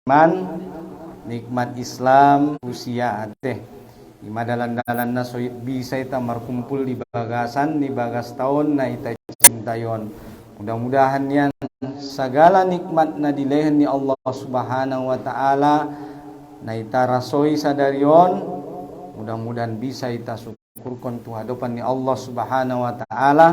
iman, nikmat Islam, usia teh. Ima dalan-dalan na soit bisa ita markumpul di bagasan di bagas tahun na ita cintayon. Mudah-mudahan yan segala nikmat na dilehen ni Allah Subhanahu wa taala na ita rasoy sadarion. Mudah-mudahan bisa ita syukurkan tu hadapan ni Allah Subhanahu wa taala.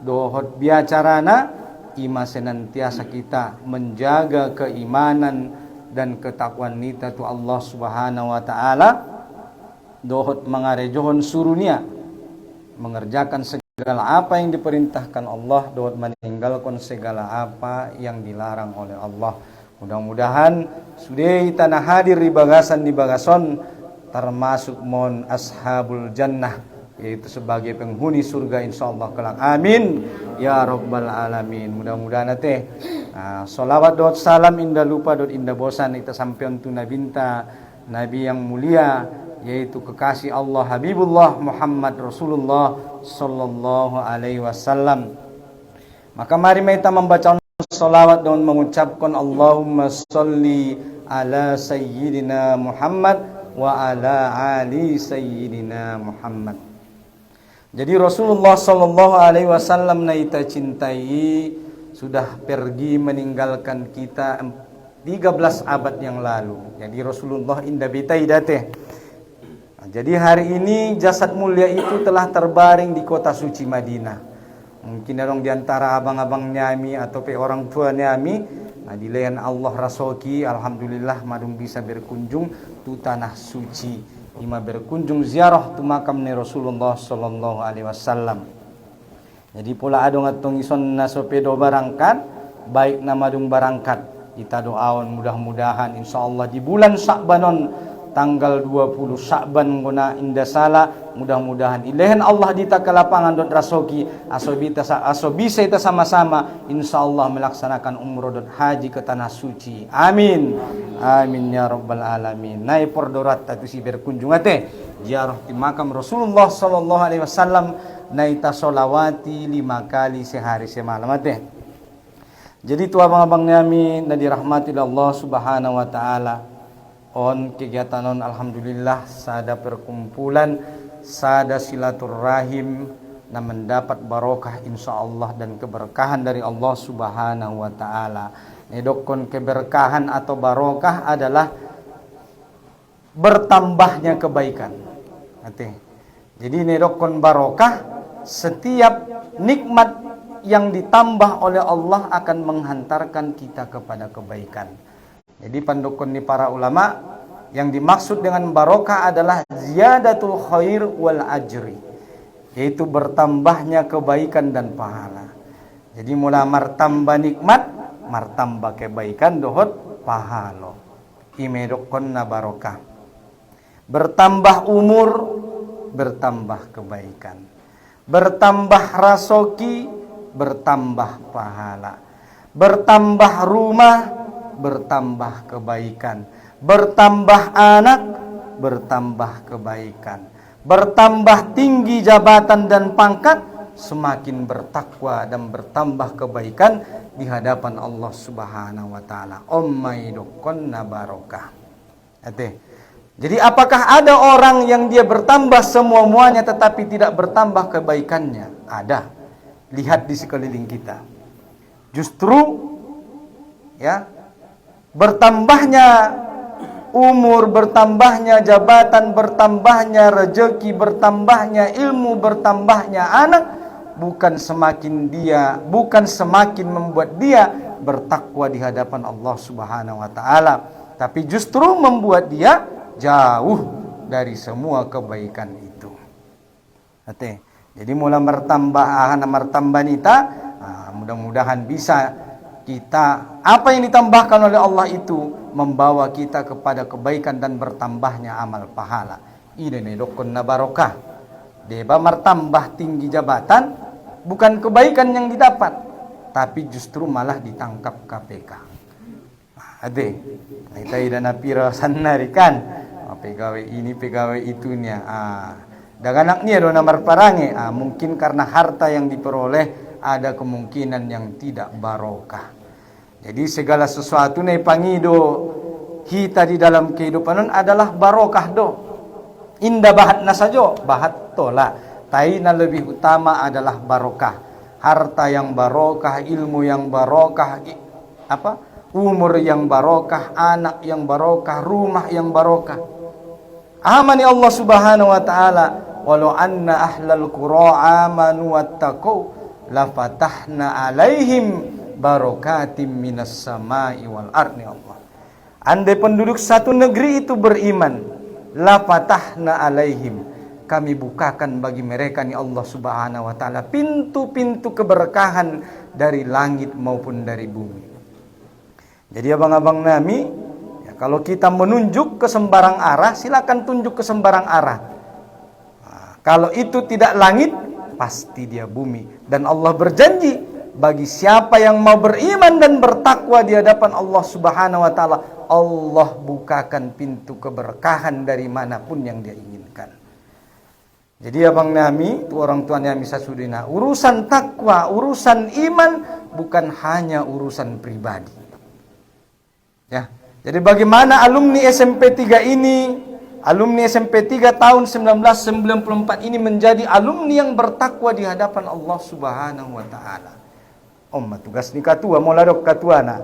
Dohot biacarana ima senantiasa kita menjaga keimanan dan ketakwaan kita tu Allah Subhanahu wa taala. Dohot mangarejohon suruhnya mengerjakan segala apa yang diperintahkan Allah, dohot meninggalkan segala apa yang dilarang oleh Allah. Mudah-mudahan sudah tanah hadir di bagasan di bagason termasuk mon ashabul jannah, yaitu sebagai penghuni surga insyaallah kelak. Amin ya rabbal alamin. Mudah-mudahan teh salawat dot salam indah lupa dot indah bosan kita sampean tu nabinta nabi yang mulia, yaitu kekasih Allah Habibullah Muhammad Rasulullah sallallahu alaihi wasallam. Maka mari kita membaca salawat dan mengucapkan Allahumma sholli ala sayyidina Muhammad wa ala ali sayyidina Muhammad. Jadi Rasulullah sallallahu alaihi wasallam na kita cintai sudah pergi meninggalkan kita 13 abad yang lalu. Jadi Rasulullah indah bitai dateh. Jadi hari ini jasad mulia itu telah terbaring di kota suci Madinah. Mungkin orang diantara abang-abang nyami atau orang tua nyami, dilayan Allah rasoki, alhamdulillah madung bisa berkunjung tu tanah suci. Ima berkunjung ziarah tu makam ni Rasulullah sallallahu alaihi wasallam. Jadi pula adong atong ison nasopedo barangkat, baik nama dung barangkat. Kita doawan mudah-mudahan insyaallah di bulan Sya'banon tanggal 20 Sya'ban guna indah salah, mudah-mudahan ilehen Allah dita ke lapangan dot rasoki aso bisa kita sama-sama insyaallah melaksanakan umroh dot haji ke tanah suci. Amin amin ya rabbal alamin. Nai pordorat tatu si berkunjung ate ziarah di makam Rasulullah sallallahu alaihi wasallam, nai ta solawati 5 kali sehari semalam ate. Jadi tu abang-abang kami na dirahmati Allah Subhanahu wa taala. On kegiatan on alhamdulillah sada perkumpulan, sada silaturahim na mendapat barokah insyaallah dan keberkahan dari Allah Subhanahu wa taala. Nedokon keberkahan atau barokah adalah bertambahnya kebaikan. Jadi nedokon barokah setiap nikmat yang ditambah oleh Allah akan menghantarkan kita kepada kebaikan. Jadi pandukun ni para ulama, yang dimaksud dengan barokah adalah ziyadatul khair wal ajri, yaitu bertambahnya kebaikan dan pahala. Jadi mula martamba nikmat, martamba kebaikan dohot pahalo. Imedokon na barokah. Bertambah umur, bertambah kebaikan. Bertambah rasoki, bertambah pahala. Bertambah rumah, bertambah kebaikan. Bertambah anak, bertambah kebaikan. Bertambah tinggi jabatan dan pangkat, semakin bertakwa dan bertambah kebaikan di hadapan Allah Subhanahu wa taala. Ummaidukonna barokah. Jadi apakah ada orang yang dia bertambah semua-muanya tetapi tidak bertambah kebaikannya? Ada. Lihat di sekeliling kita. Justru ya, bertambahnya umur, bertambahnya jabatan, bertambahnya rezeki, bertambahnya ilmu, bertambahnya anak bukan semakin membuat dia bertakwa di hadapan Allah Subhanahu wa taala, tapi justru membuat dia jauh dari semua kebaikan itu. Jadi mula mertambah nita, mudah-mudahan bisa kita apa yang ditambahkan oleh Allah itu membawa kita kepada kebaikan dan bertambahnya amal pahala. Ini dokon na barokah. Deba mertambah tinggi jabatan bukan kebaikan yang didapat, tapi justru malah ditangkap KPK. Kita idana pira sanarikan pegawai ini pegawai itunya. Daganak niya do na marparange. Mungkin karena harta yang diperoleh ada kemungkinan yang tidak barokah. Jadi segala sesuatu na ipangido kita di dalam kehidupan adalah barokah do. Indah bahatna saja, bahat tola. Taina lebih utama adalah barokah. Harta yang barokah, ilmu yang barokah, umur yang barokah, anak yang barokah, rumah yang barokah. Amani Allah Subhanahu wa taala, walau anna ahlal qura amanu wattaqu lafatahna alaihim barakatim minas samai wal ardi. Allah, andai penduduk satu negeri itu beriman, lafatahna alaihim, kami bukakan bagi mereka ni Allah Subhanahu wa taala pintu-pintu keberkahan dari langit maupun dari bumi. Jadi abang-abang nami, ya, kalau kita menunjuk ke sembarang arah, silakan tunjuk ke sembarang arah. Nah, kalau itu tidak langit, pasti dia bumi. Dan Allah berjanji, bagi siapa yang mau beriman dan bertakwa di hadapan Allah Subhanahu wa taala, Allah bukakan pintu keberkahan dari manapun yang dia inginkan. Jadi abang nami, tu orang tua nami sasudina, urusan takwa, urusan iman bukan hanya urusan pribadi. Ya. Jadi bagaimana alumni SMP 3 ini, alumni SMP 3 tahun 1994 ini menjadi alumni yang bertakwa di hadapan Allah Subhanahu wa taala. Tugas ni katua mau ladok katua na.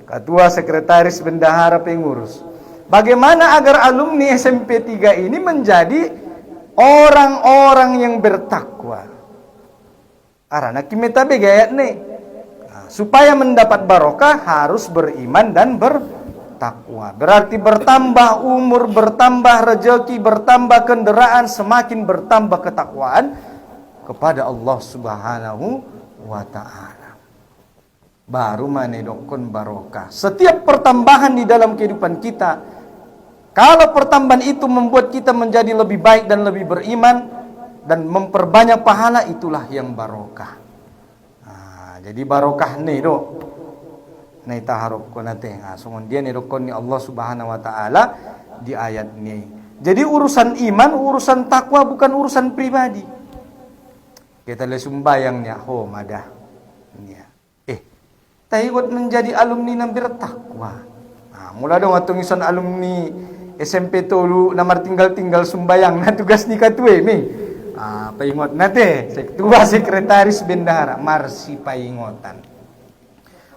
Ketua sekretaris bendahara pengurus. Bagaimana agar alumni SMP 3 ini menjadi orang-orang yang bertakwa? Arana kimeta begayat nih. Supaya mendapat barokah harus beriman dan bertakwa. Berarti bertambah umur, bertambah rezeki, bertambah kendaraan, semakin bertambah ketakwaan kepada Allah Subhanahu wa ta'ala. Baru manedokon barokah. Setiap pertambahan di dalam kehidupan kita, kalau pertambahan itu membuat kita menjadi lebih baik dan lebih beriman dan memperbanyak pahala, itulah yang barokah. Jadi barokah nih do, nih taharuk ko natin. Sungon dia nih dokon ni Allah Subhanahu wa taala di ayat ini. Jadi urusan iman, urusan takwa bukan urusan pribadi. Kita le sumbayangnya, madah. Tahiwat menjadi alumni yang bertakwa. Mula dong atong ison alumni SMP tolu namar tinggal sumbayang na tugas ni katue mi. Paingot nate, ketua sekretaris bendahara marsi paingotan.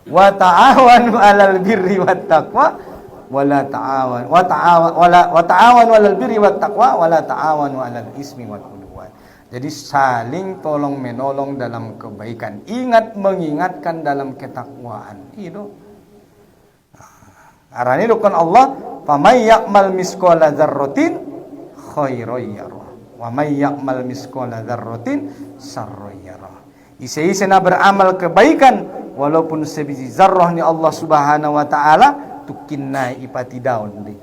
Wa ta'awanu 'alal birri wat taqwa wala ta'awan wa ta'awanu 'alal birri wat taqwa wala ta'awanu 'alal ismi wal udwan. Jadi saling tolong menolong dalam kebaikan, ingat mengingatkan dalam ketakwaan. Itu. Arani dokon Allah, "Famay ya'mal misqala dzarratin khairan yarah. Wa may ya'mal misqala dzarratin sarran yarah." Isi-isi na beramal kebaikan walaupun sebiji zarrah ni Allah Subhanahu wa taala tukinna ipati daun di.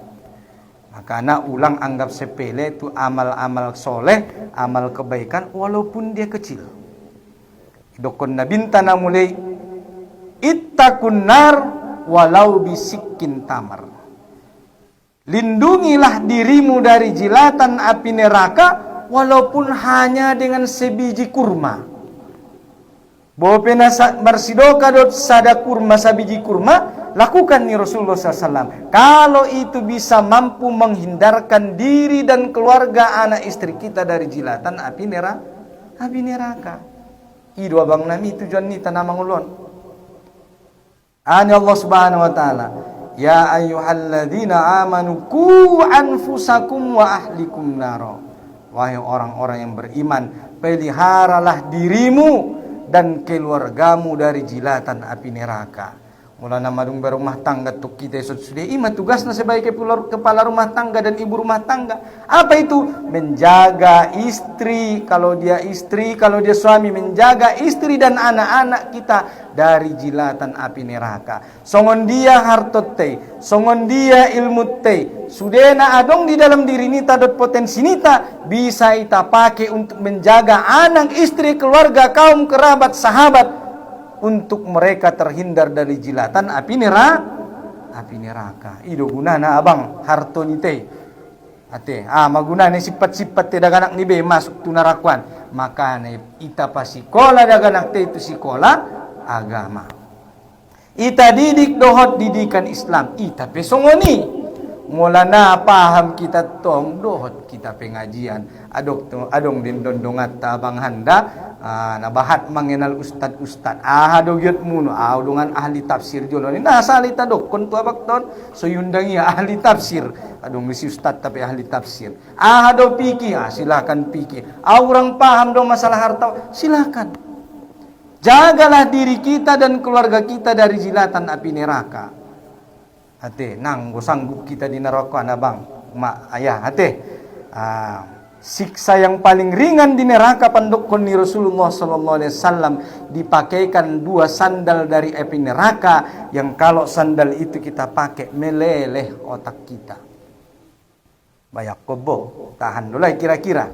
Maka anak ulang anggap sepele itu amal-amal soleh, amal kebaikan walaupun dia kecil. Dokon na bintana mulai ittaqun nar walau bisikin tamar. Lindungilah dirimu dari jilatan api neraka walaupun hanya dengan sebiji kurma. Bopena marsidoka dot sada kurma sabiji kurma, lakukan ni Rasulullah SAW. Kalau itu bisa mampu menghindarkan diri dan keluarga anak istri kita dari jilatan api neraka. Idu abang nami tujuan ni tanamang ulon. Ani Allah Subhanahu wa taala, ya ayyuhalladzina amanu qu anfusakum wa ahlikum naro. Wahai orang-orang yang beriman, peliharalah dirimu dan keluargamu dari jilatan api neraka. Mula nama dung berumah tangga tuh kita sudah ima tugasnya sebagai kepala rumah tangga dan ibu rumah tangga. Apa itu? Menjaga istri, kalau dia suami, menjaga istri dan anak-anak kita dari jilatan api neraka. Songon dia hartot teh, songon dia ilmu teh. Sudena adong di dalam diri nita dot potensi nita bisa ita pakai untuk menjaga anak, istri, keluarga, kaum kerabat, sahabat, untuk mereka terhindar dari jilatan api neraka. Ido gunana abang harto nite. Maguna ni sifat-sifat te daganak ni be masuk tu narakuan. Maka ita pa sikola daganak te itu sikola agama. Ita didik dohot didikan Islam. Ita pesongoni. Mula na paham kita tong dohot kita pengajian. Adong din dondongat tabang handa. Nabahat mangenal ustad-ustad. Dogyot muno. Dengan ahli tafsir jono. Nasa ahli tadok. Kuntu abak ton. So yundang iya ahli tafsir. Adong misi ustad tapi ahli tafsir. Do piki. Silakan piki. Orang paham dong masalah harta. Silakan. Jagalah diri kita dan keluarga kita dari jilatan api neraka. Hati, nang sanggup kita di neraka na bang, ayah hati. Siksa yang paling ringan di neraka pandukun ni Rasulullah sallallahu alaihi wasallam dipakaikan 2 sandal dari api neraka yang kalau sandal itu kita pakai meleleh otak kita. Bayak kobo, tahan dulu kira-kira.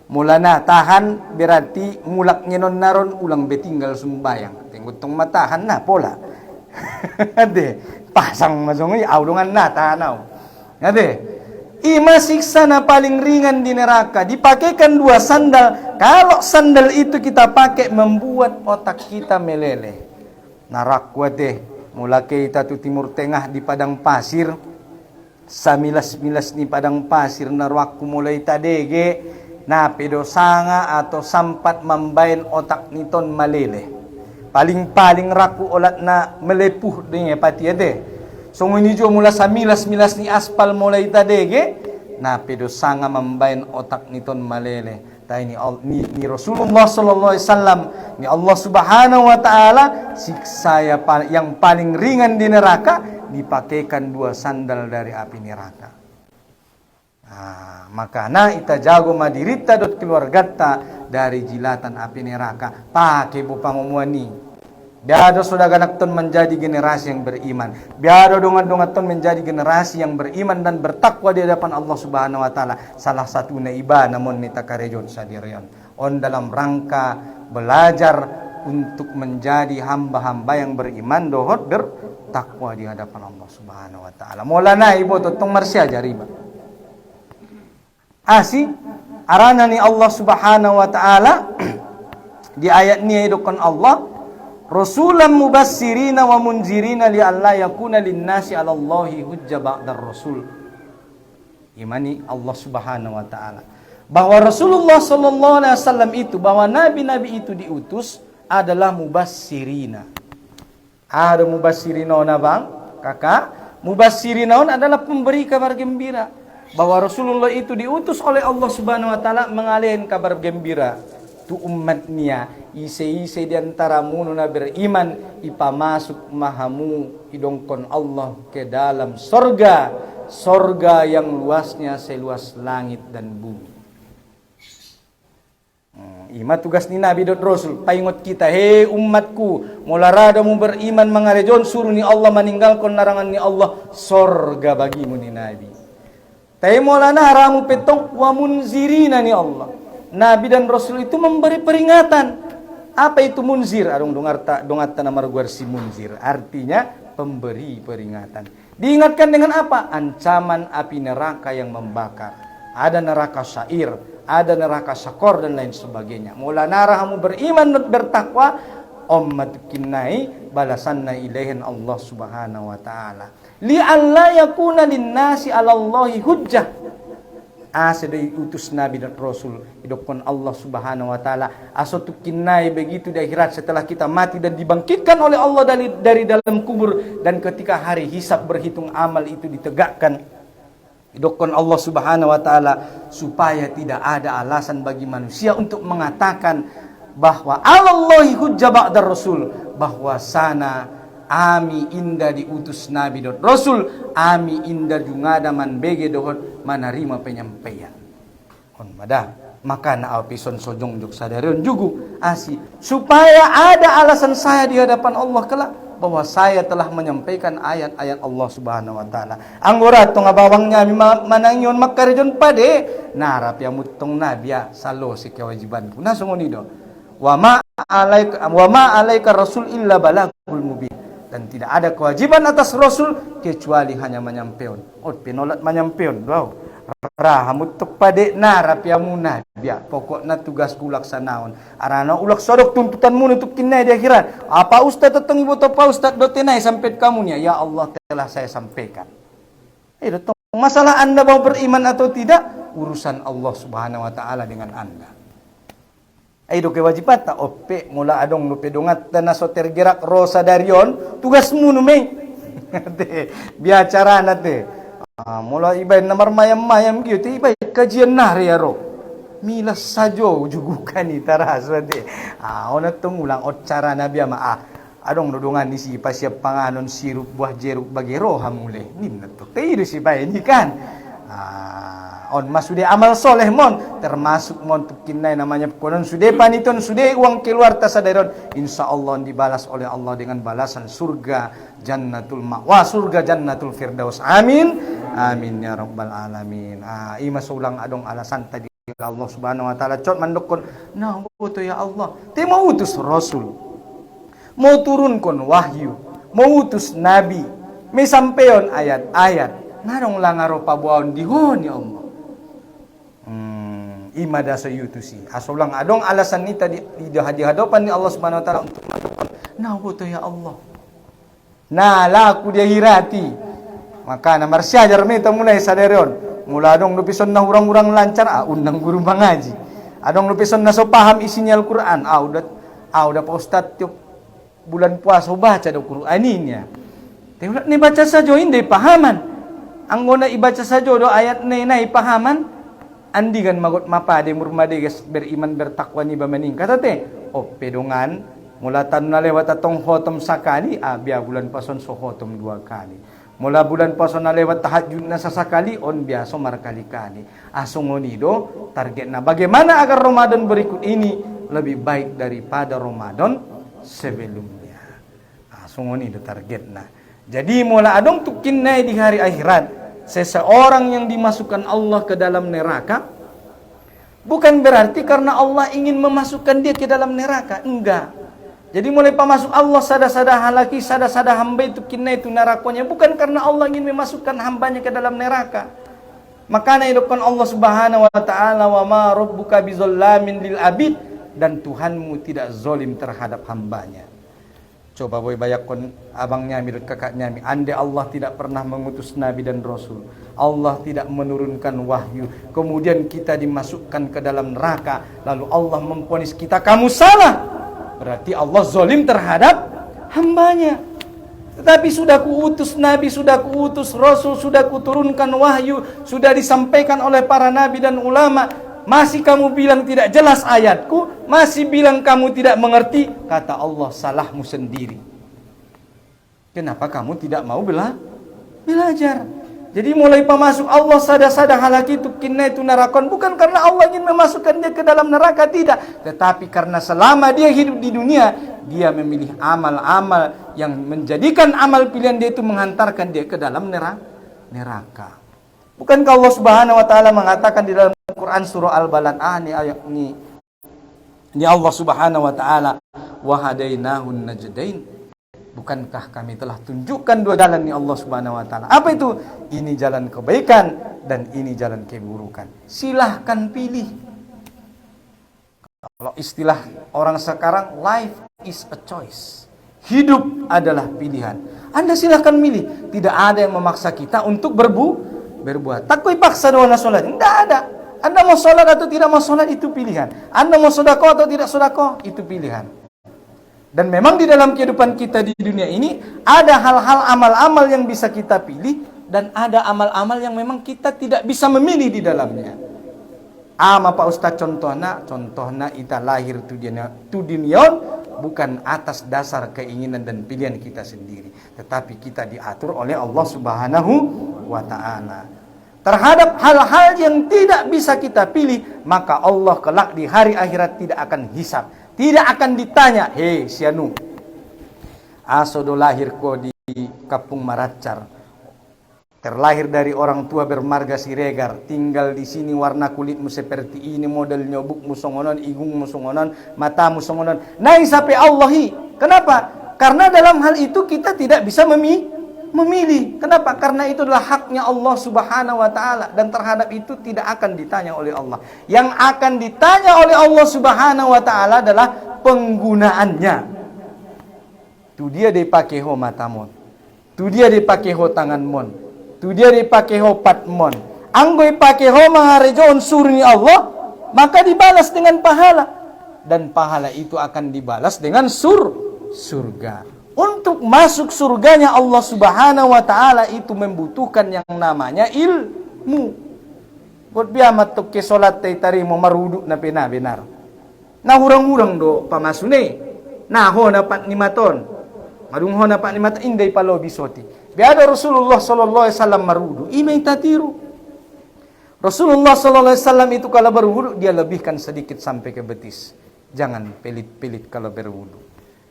Mulana tahan berarti mulak nyenon naron ulang betinggal sumbayang. Tenggutong matahan na pola. Ade pasang masongi audungan na tahan. Ade ima siksa na paling ringan di neraka dipakaikan 2 sandal. Kalau sandal itu kita pakai membuat otak kita meleleh. Narakwa deh mula kita tu timur tengah di padang pasir. Samilas-milas ni padang pasir narwaku mulai tadege. Nah, pedosanga atau sampat membain otak niton malele. Paling-paling raku olat na melepuh dengan pati ade. So ini jo mula samilas-milas ni aspal mulai tadege. Nah, pedosanga membain otak niton malele. Ta ini ni Rasulullah sallallahu alaihi wasallam, ni Allah Subhanahu wa taala siksa yang paling ringan di neraka dipakaikan 2 sandal dari api neraka. Makana ita jago madirita dot keluargata dari jilatan api neraka. Pakai bupa memuani. Biado sudah ganakton menjadi generasi yang beriman. Biado dongan-dongaton menjadi generasi yang beriman dan bertakwa di hadapan Allah Subhanahu wa taala. Salah satu na iba namun nita karejon sadirian. On dalam rangka belajar untuk menjadi hamba-hamba yang beriman dohot bertakwa di hadapan Allah Subhanahu wa taala. Mulana ibu totong marsya jariba. Arana ni Allah Subhanahu wa taala di ayat ni hidupkan Allah rasulan mubassirina wa munzirina li alla yakuna linnasi 'ala Allahi hujjah ba'dar rasul. Imani Allah Subhanahu wa taala bahwa Rasulullah sallallahu alaihi wasallam itu, bahwa nabi-nabi itu diutus adalah mubassirina. Ada mubassirina na bang? Kakak, mubassirina adalah pemberi kabar gembira. Bahwa Rasulullah itu diutus oleh Allah Subhanahu wa taala mengalihin kabar gembira tu umatnya ise-ise diantara mununa beriman ipamasuk mahamu idongkon Allah ke dalam sorga yang luasnya seluas langit dan bumi. Ima tugas ni Nabi dot Rasul paingot kita, hei umatku mularada mu beriman mangarejon suruh ni Allah meninggalkan larangan ni Allah, sorga bagimu ni Nabi. Tapi maulana haramu petong wa munzirina ni Allah. Nabi dan Rasul itu memberi peringatan. Apa itu munzir? Adong dongarta nama si munzir. Artinya pemberi peringatan. Diingatkan dengan apa? Ancaman api neraka yang membakar. Ada neraka syair, ada neraka sakor dan lain sebagainya. Maulana haramu beriman dan bertakwa, ummatukinai balasanna ilaihin Allah Subhanahu wa taala. Li'alla yakuna linnasi 'ala Allahi hujjah. Sedai utus Nabi dan Rasul hidupkan Allah Subhanahu wa taala asotukinai begitu di akhirat setelah kita mati dan dibangkitkan oleh Allah dari dalam kubur, dan ketika hari hisab berhitung amal itu ditegakkan hidupkan Allah Subhanahu wa taala supaya tidak ada alasan bagi manusia untuk mengatakan bahwa Allahi hujjah ba'dar Rasul, bahwa sana ami inda diutus Nabi dot Rasul, ami inda jungada man bege dohot manarima penyampaian. On madah maka na apison sojong juk sadarion jugu supaya ada alasan saya di hadapan Allah kelak bahwa saya telah menyampaikan ayat-ayat Allah Subhanahu wa taala. Anggora tong abawangnya manangyon makarejon pade narap ya mutong nabiya salo si kewajiban puna songonido. Wa ma alaika rasul illa balagul mubin. Dan tidak ada kewajiban atas Rasul kecuali hanya menyampaikan. Penolak menyampaikan. Wow. Rahamut tepade na rapiamuna biar pokoknya tugas laksanaon arana ulak sodok tuntutanmu untuk kinai di akhirat. Apa ustaz teteng ibu topa ustaz dotenai sampai kamunya, ya Allah telah saya sampaikan. Masalah anda mau beriman atau tidak urusan Allah subhanahu wa ta'ala dengan anda. Aido kewajiban tak ope mula adong lupe dongat tanah soter gerak rosa darion tugasmu nume biacara nate. Mula ibay namar mayam-mayam gitu, ibay kajian nari aro. Milas sajo jugukan itaras wate. Ona tungulang cara nabi ama adong dudungan di si pasiap panganon sirup buah jeruk bagi roha mule. Ninna to. Teido si bay ini kan. On masude amal soleh mon termasuk mon tukinai namanya konon sude paniton sude uang keluar tasadairon insyaallah dibalas oleh Allah dengan balasan surga jannatul ma'wa surga jannatul firdaus amin amin ya rabbal alamin. Ima ulang adong alasan tadi Allah subhanahu wa ta'ala cot mandokon nah betul ya Allah te mau utus rasul mau turunkan wahyu mau utus nabi me sampeon ayat-ayat narong langaro pabuaon dihon ya Allah. Imada sayutusi. Asulang adong alasan ni tadi di hadapan ni Allah Subhanahu wa taala untuk melakukan. Nah, betul ya Allah. Nah, laku dia hirati. Maka na marsyajar meta mulai sadarion. Mula adong lupison na urang-urang lancar, undang guru mengaji. Adong lupison na so paham isinya Al-Qur'an. Udah pa ustaz tiap bulan puasa baca do Qur'an ininya. Teulat ni baca saja hindi pahaman. Anggona ibaca saja do ayat nai pahaman. Andi kan magot mapade murmade gas beriman bertakwa ni bamaning kata te pedongan mulatan na lewat atong hotom sakali biya bulan pason so hotom 2 kali mula bulan pason na lewat tahajud na sasakali on biaso markali-kali asungonido target na bagaimana agar Ramadan berikut ini lebih baik daripada Ramadan sebelumnya. Asungonido target na jadi mula adong tukin na di hari akhirat. Seseorang yang dimasukkan Allah ke dalam neraka bukan berarti karena Allah ingin memasukkan dia ke dalam neraka, enggak. Jadi mulai pamasuk Allah sada-sada halaki sada-sada hamba itu kina itu nerakonya bukan karena Allah ingin memasukkan hambanya ke dalam neraka. Makanya idukkan Allah Subhanahu wa taala wa ma rabbuka bizallamin lil abid dan Tuhanmu tidak zalim terhadap hambanya. Coba boy bayakon abang nyami dan kakak nyami. Andai Allah tidak pernah mengutus Nabi dan Rasul. Allah tidak menurunkan wahyu. Kemudian kita dimasukkan ke dalam neraka. Lalu Allah memvonis kita, kamu salah. Berarti Allah zalim terhadap hambanya. Tetapi sudah kuutus Nabi, sudah kuutus Rasul, sudah kuturunkan wahyu. Sudah disampaikan oleh para Nabi dan ulama. Masih kamu bilang tidak jelas ayatku, masih bilang kamu tidak mengerti, kata Allah salahmu sendiri. Kenapa kamu tidak mau belajar? Jadi mulai pemasuk Allah sada-sada halaki itu kinna itu narakon bukan karena Allah ingin memasukkan dia ke dalam neraka, tidak, tetapi karena selama dia hidup di dunia dia memilih amal-amal yang menjadikan amal pilihan dia itu menghantarkan dia ke dalam neraka. Bukankah Allah Subhanahu wa taala mengatakan di dalam Quran surah Al-Balad ini ayat ini Allah Subhanahu wa taala wa hadainahun najdain. Bukankah kami telah tunjukkan 2 jalan ni Allah Subhanahu wa taala. Apa itu? Ini jalan kebaikan dan ini jalan keburukan. Silahkan pilih. Kalau istilah orang sekarang life is a choice. Hidup adalah pilihan. Anda silahkan milih. Tidak ada yang memaksa kita untuk berbuat. Tak kau paksa doa salat. Tidak ada. Anda mau salat atau tidak mau salat itu pilihan. Anda mau sedekah atau tidak sedekah itu pilihan. Dan memang di dalam kehidupan kita di dunia ini ada hal-hal amal-amal yang bisa kita pilih dan ada amal-amal yang memang kita tidak bisa memilih di dalamnya. Pak Ustaz contohnya kita lahir tu duniaon bukan atas dasar keinginan dan pilihan kita sendiri, tetapi kita diatur oleh Allah Subhanahu wa taala. Terhadap hal-hal yang tidak bisa kita pilih, maka Allah kelak di hari akhirat tidak akan hisab, tidak akan ditanya, hei sianu, asodo lahir ko di Kampung Maracar, terlahir dari orang tua bermarga Siregar, tinggal di sini warna kulitmu seperti ini, model nyobukmu songonon, igungmu songonon, matamu songonon, naik sampai Allahi. Kenapa? Karena dalam hal itu kita tidak bisa memilih. Memilih. Kenapa? Karena itu adalah haknya Allah Subhanahu wa taala, dan terhadap itu tidak akan ditanya oleh Allah. Yang akan ditanya oleh Allah Subhanahu wa taala adalah penggunaannya. Tu dia dipakai ho matamon. Tu dia dipakai ho tangan mon. Tu dia dipakai ho pat mon. Anggo dipakai ho mangarejo unsur ni Allah, maka dibalas dengan pahala, dan pahala itu akan dibalas dengan surga. Untuk masuk surganya Allah Subhanahu wa taala itu membutuhkan yang namanya ilmu. Buat biamat tok ke salat tay tarimo marudu na benar. Nah hurang-hurang do pamasune. Nah ho na pat nimaton. Madung ho na pat nimaton inday palobi soti. Biada Rasulullah sallallahu alaihi wasallam marudu, imay tatiru. Rasulullah sallallahu alaihi wasallam itu kalau berwudu dia lebihkan sedikit sampai ke betis. Jangan pelit-pelit kalau berwudu.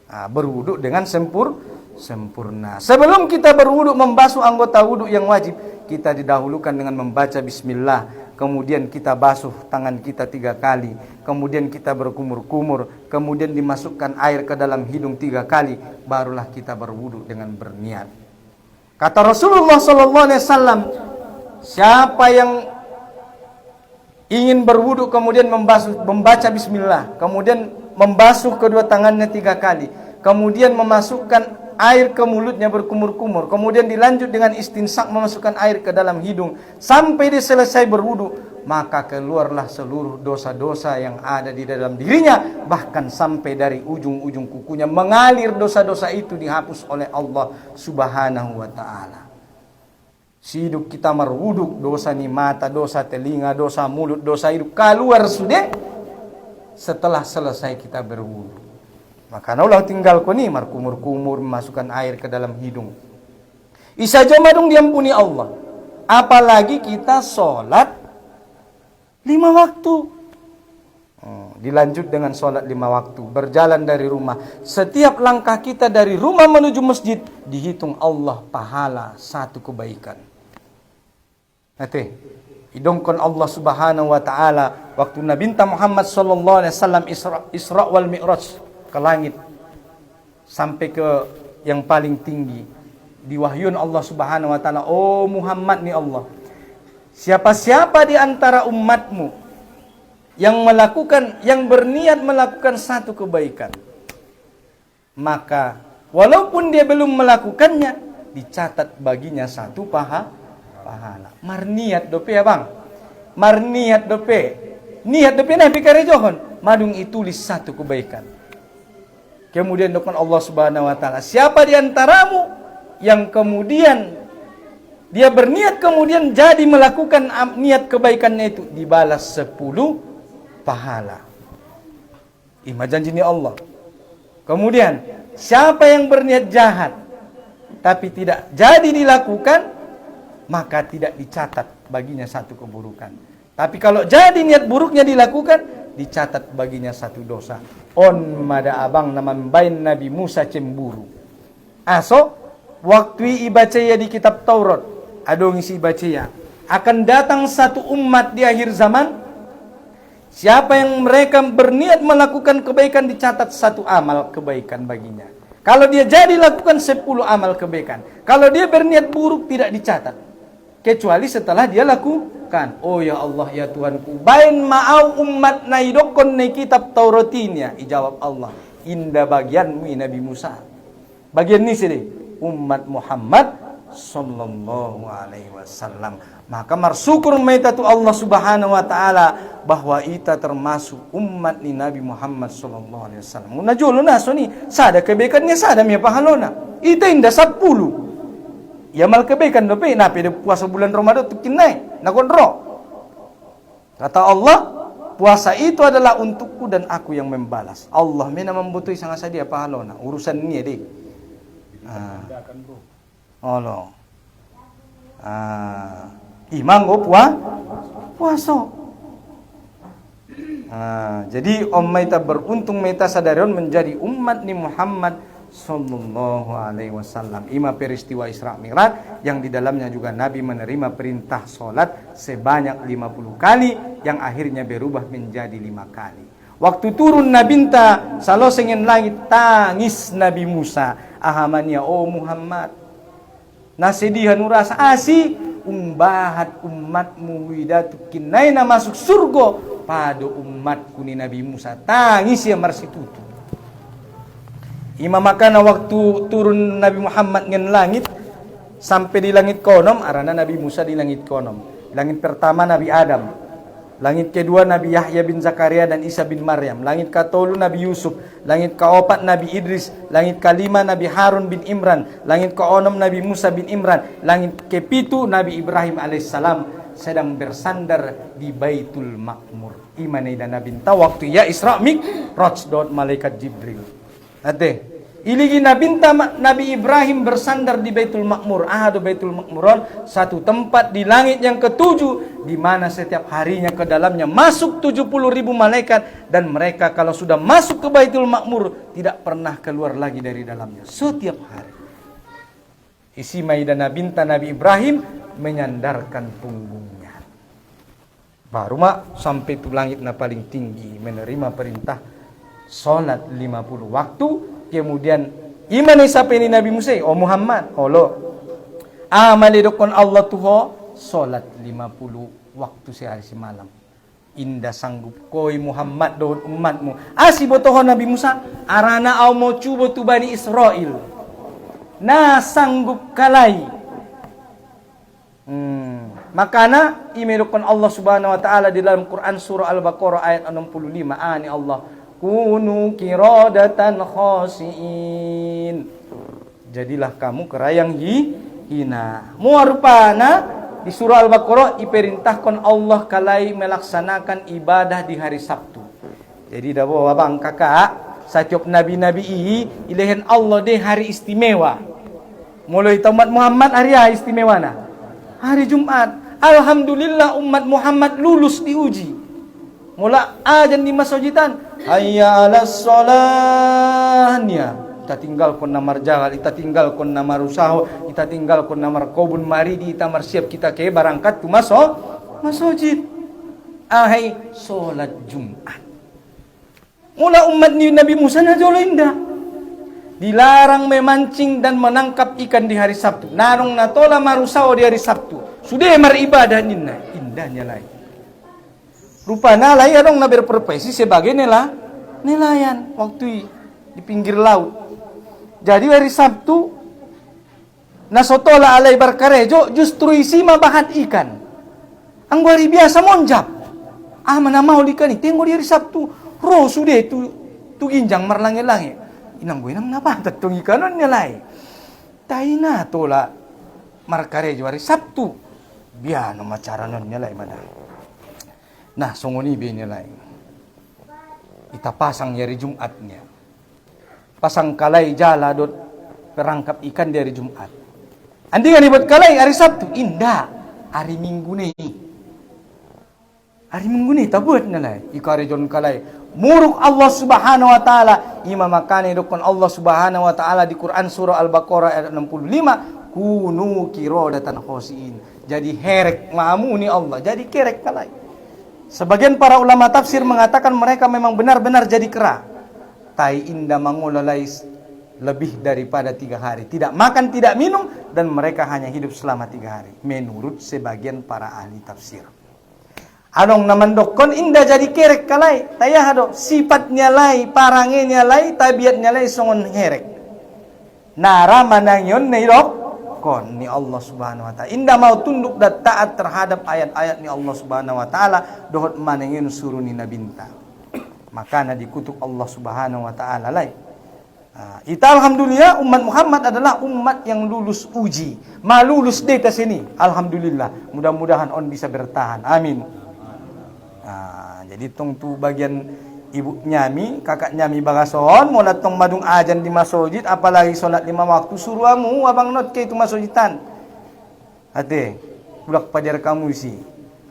Berwudu dengan sempurna. Sebelum kita berwudu membasuh anggota wudu yang wajib, kita didahulukan dengan membaca bismillah, kemudian kita basuh tangan kita 3 kali, kemudian kita berkumur-kumur, kemudian dimasukkan air ke dalam hidung 3 kali, barulah kita berwudu dengan berniat. Kata Rasulullah sallallahu alaihi wasallam, siapa yang ingin berwudu kemudian membaca bismillah, kemudian membasuh kedua tangannya 3 kali, kemudian memasukkan air ke mulutnya berkumur-kumur, kemudian dilanjut dengan istinsak memasukkan air ke dalam hidung sampai dia selesai berwudu, maka keluarlah seluruh dosa-dosa yang ada di dalam dirinya, bahkan sampai dari ujung-ujung kukunya mengalir dosa-dosa itu dihapus oleh Allah Subhanahu wa taala. Hidup kita merwuduk, dosa ni mata, dosa telinga, dosa mulut, dosa hidup keluar sudah setelah selesai kita berwudu. Maka naulah tinggal ko ni markumur-kumur memasukkan air ke dalam hidung. Isa jomadung diampuni Allah. Apalagi kita sholat 5 waktu. Dilanjut dengan sholat 5 waktu. Berjalan dari rumah. Setiap langkah kita dari rumah menuju masjid dihitung Allah pahala 1 kebaikan. Nanti idongkon Allah Subhanahu wa taala waktu Nabi Muhammad sallallahu alaihi wasallam Isra wal Mi'raj ke langit sampai ke yang paling tinggi, diwahyun Allah Subhanahu wa taala, oh Muhammad ni Allah, siapa-siapa di antara umatmu yang berniat melakukan 1 kebaikan, maka walaupun dia belum melakukannya dicatat baginya 1 pahala. Marniat dope ya bang, marniat dope, niat dope nah pikare johon, madung itulis 1 kebaikan. Kemudian dokon Allah Subhanahu wa taala, siapa di antaramu yang kemudian dia berniat kemudian jadi melakukan niat kebaikannya itu dibalas 10 pahala. Ima janji Allah. Kemudian siapa yang berniat jahat tapi tidak jadi dilakukan, maka tidak dicatat baginya 1 keburukan. Tapi kalau jadi niat buruknya dilakukan, dicatat baginya 1 dosa. On mada abang nama bain Nabi Musa cemburu. Aso waktu ibacaya di kitab Taurat, adong isi ibacaya, akan datang 1 umat di akhir zaman, siapa yang mereka berniat melakukan kebaikan dicatat 1 amal kebaikan baginya. Kalau dia jadi lakukan 10 amal kebaikan. Kalau dia berniat buruk tidak dicatat. Kecuali setelah dia lakukan. Oh ya Allah ya Tuhanku, bain ma'au umat naidokon na kitab Tauratinya. Ijawab Allah, indah bagianmu Nabi Musa. Bagian ini sini umat Muhammad sallallahu alaihi wasallam. Maka marsyukur maitatu Allah Subhanahu wa taala bahwa ita termasuk umat ni Nabi Muhammad sallallahu alaihi wasallam. Najolo naso ni sada kebaikannya sada mi pahalona. Ita indah 10. Ya mal kebaikan dope na pede puasa bulan Ramadan tu kinai na kontro. Kata Allah, puasa itu adalah untukku dan aku yang membalas. Allah mena membutuhi sangat sadia pahalona. Urusan ni deh. Allah. Imang go puasa. Jadi Maita beruntung Maita sadarion menjadi umat ni Muhammad sallallahu alaihi wasallam. Ima peristiwa Isra Mi'raj yang di dalamnya juga Nabi menerima perintah salat sebanyak 50 kali yang akhirnya berubah menjadi 5 kali. Waktu turun Nabi salosengin langit tangis Nabi Musa, ahamanya oh Muhammad, Nasedihan rasa asi umbahat umatmu widatu kinaina masuk surga pada umatku ni Nabi Musa tangis ya marsitutu. Ima makana waktu turun Nabi Muhammad ngen langit sampai di langit konom arana Nabi Musa di langit konom. Langit pertama Nabi Adam, langit kedua Nabi Yahya bin Zakaria dan Isa bin Maryam, langit katolu Nabi Yusuf, langit kaopat Nabi Idris, langit kalima Nabi Harun bin Imran, langit kaonom Nabi Musa bin Imran, langit kepitu Nabi Ibrahim alaihissalam sedang bersandar di Baitul Makmur. Imane dan Nabi waktu ya Isra Mi'raj dot malaikat Jibril. Ate iligi Nabi Ibrahim bersandar di Baitul Makmur. Ahadu Baitul Makmuron, satu tempat di langit yang ketujuh, di mana setiap harinya ke dalamnya masuk 70.000 malaikat, dan mereka kalau sudah masuk ke Baitul Makmur tidak pernah keluar lagi dari dalamnya setiap hari. Isi Maidan Nabi Ibrahim menyandarkan punggungnya. Baru sampai itu langit na paling tinggi menerima perintah salat 50 waktu. Kemudian iman sampai ni Nabi Musa, oh Muhammad, holo amali dokon Allah tuho salat 50 waktu sehari semalam. Indah sanggup koi Muhammad dohon umatmu. Asi botoho Nabi Musa arana au mau cubo tu Bani Israel. Na sanggup kalai. Makana imedokon Allah Subhanahu wa taala di dalam Quran surah Al-Baqarah ayat 65. Ani Allah kunu kiradatan khasiin. Jadilah kamu kerayang hina. Muarupana di surah Al-Baqarah iperintahkan Allah kalai melaksanakan ibadah di hari Sabtu. Jadi dah bawa bang kakak setiap nabi-nabi ilahin Allah deh hari istimewa. Mulai umat Muhammad hari istimewa na hari Jumat. Alhamdulillah umat Muhammad lulus diuji. Mula ajan di masjidan hayya 'alas sholahnya. Kita tinggalkan namar jagal, kita tinggalkan namar usaha, kita tinggalkan namar kobun maridi, kita siap kita ke berangkat tu masjid. Ahai solat Jumat. Mula umat Nabi Musa na jolo indah. Dilarang memancing dan menangkap ikan di hari Sabtu. Narong natola marusao di hari Sabtu. Sudah maribadah ninna, indahnya lain. Rupanya lain dong na berprofesi sebagai nelayan waktu di pinggir laut. Jadi hari Sabtu nasotola alai barkarejo justru isi mabahat ikan. Anggo hari biasa monjak. Mana mau ikan ini tengok di hari Sabtu. Roh sudah tu ginjang marlangi-langi. Inang napa tatong ikanon nilai. Taina tola markarejo hari Sabtu. Biano macaranon nilai mana. Nah, songoni be nilai. Kita pasang hari Jumatnya. Pasang kalai jala dot perangkap ikan di hari Jumat. Andi kan buat kalai hari Sabtu, indah. Hari Minggu nih. Hari Minggu nih tabuat nilai. Ika hari jon kalai. Muruk Allah Subhanahu wa taala. Ima makane dokon Allah Subhanahu wa taala di Quran surah Al-Baqarah ayat 65, kunu kiradatan khasiin. Jadi herek mamuni Allah, jadi kerek kalai. Sebagian para ulama tafsir mengatakan mereka memang benar-benar jadi kera. Tai indah mangulalai lebih daripada 3 hari. Tidak makan, tidak minum, dan mereka hanya hidup selama 3 hari. Menurut sebagian para ahli tafsir. Adong naman dokon indah jadi kerek kalai. Tayah adok sifatnya lai, parangnya lai, tabiatnya lai songon herek. Nara manangyon nih dok. Kon ni Allah Subhanahu wa taala. Indah mau tunduk dan taat terhadap ayat-ayat ni Allah Subhanahu wa taala dohot manengin suruni nabinta. Maka dikutuk Allah Subhanahu wa taala lai. Kita alhamdulillah umat Muhammad adalah umat yang lulus uji. Lulus deh ke sini. Alhamdulillah. Mudah-mudahan on bisa bertahan. Amin. Jadi tong tu bagian ibu nyami, kakak nyami bagason, mau tong madung ajan di masjid, apalagi solat 5 waktu suruhamu abang not ke itu masjidan. Hati, bulak pajar kamu sih.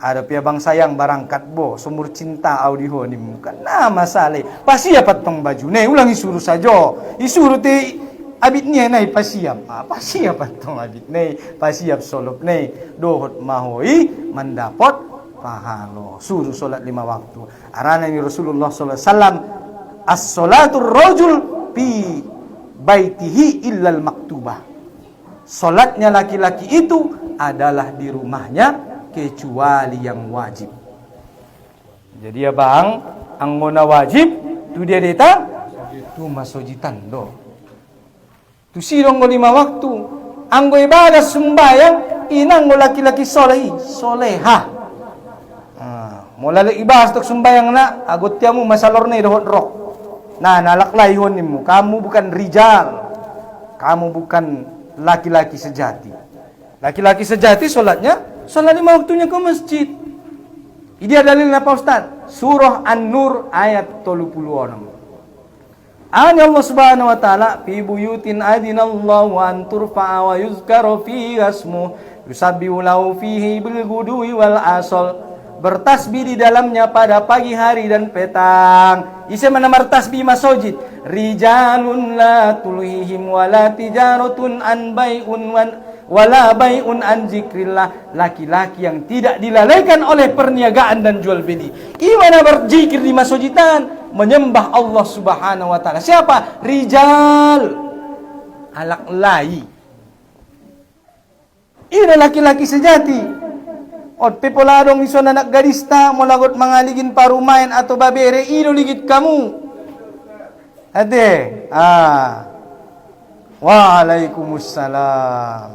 Ada pia bang sayang barangkat bo, sumur cinta audio ni muka. Nah masalah, pasti apa tong baju? Nih ulang isuruh saja, isuruh te abit ni nai pasiap. Pasti apa tong abit nih, pasiap solop nih, dohot mahoi mendapat pahalo. Suruh solat 5 waktu. Arana ni Rasulullah sallallahu alaihi wasallam as-salatul rajul fi baitihi illal maktubah. Solatnya laki-laki itu adalah di rumahnya kecuali yang wajib. Jadi ya bang, anggona wajib tu dia deta tu masojitan do. Tu silong go 5 waktu. Anggo ibadah sembayang inang go laki-laki soleha. Mulai ibas tok sembayang na agot tiamu masalor na dohot rok. Nah, nalaklay honimu, kamu bukan rijal. Kamu bukan laki-laki sejati. Laki-laki sejati solatnya solat 5 waktunya ke masjid. Ini dalilnya apa Ustaz? Surah An-Nur ayat 36. Ani Allah Subhanahu wa taala fi buyutin adinallahu an turfa'a wa yuzkara fiha ismuhu yusabbihu lahu fihi bil ghudwi wal asal. Bertasbih di dalamnya pada pagi hari dan petang. Isi mana martasbih masjid? Rijalun la tulhihim wala tijaratun an bai'un wala bai'un an zikrillah. Laki-laki yang tidak dilalaikan oleh perniagaan dan jual beli. Gimana berzikir di masjidan? Menyembah Allah Subhanahu wa taala. Siapa? Rijal. Alaklai. Ini laki-laki sejati. Ot pepoladong iso anak gadista molagot mangaligin parumain atau babere ilo ligit kamu. Ade. Waalaikumsalam.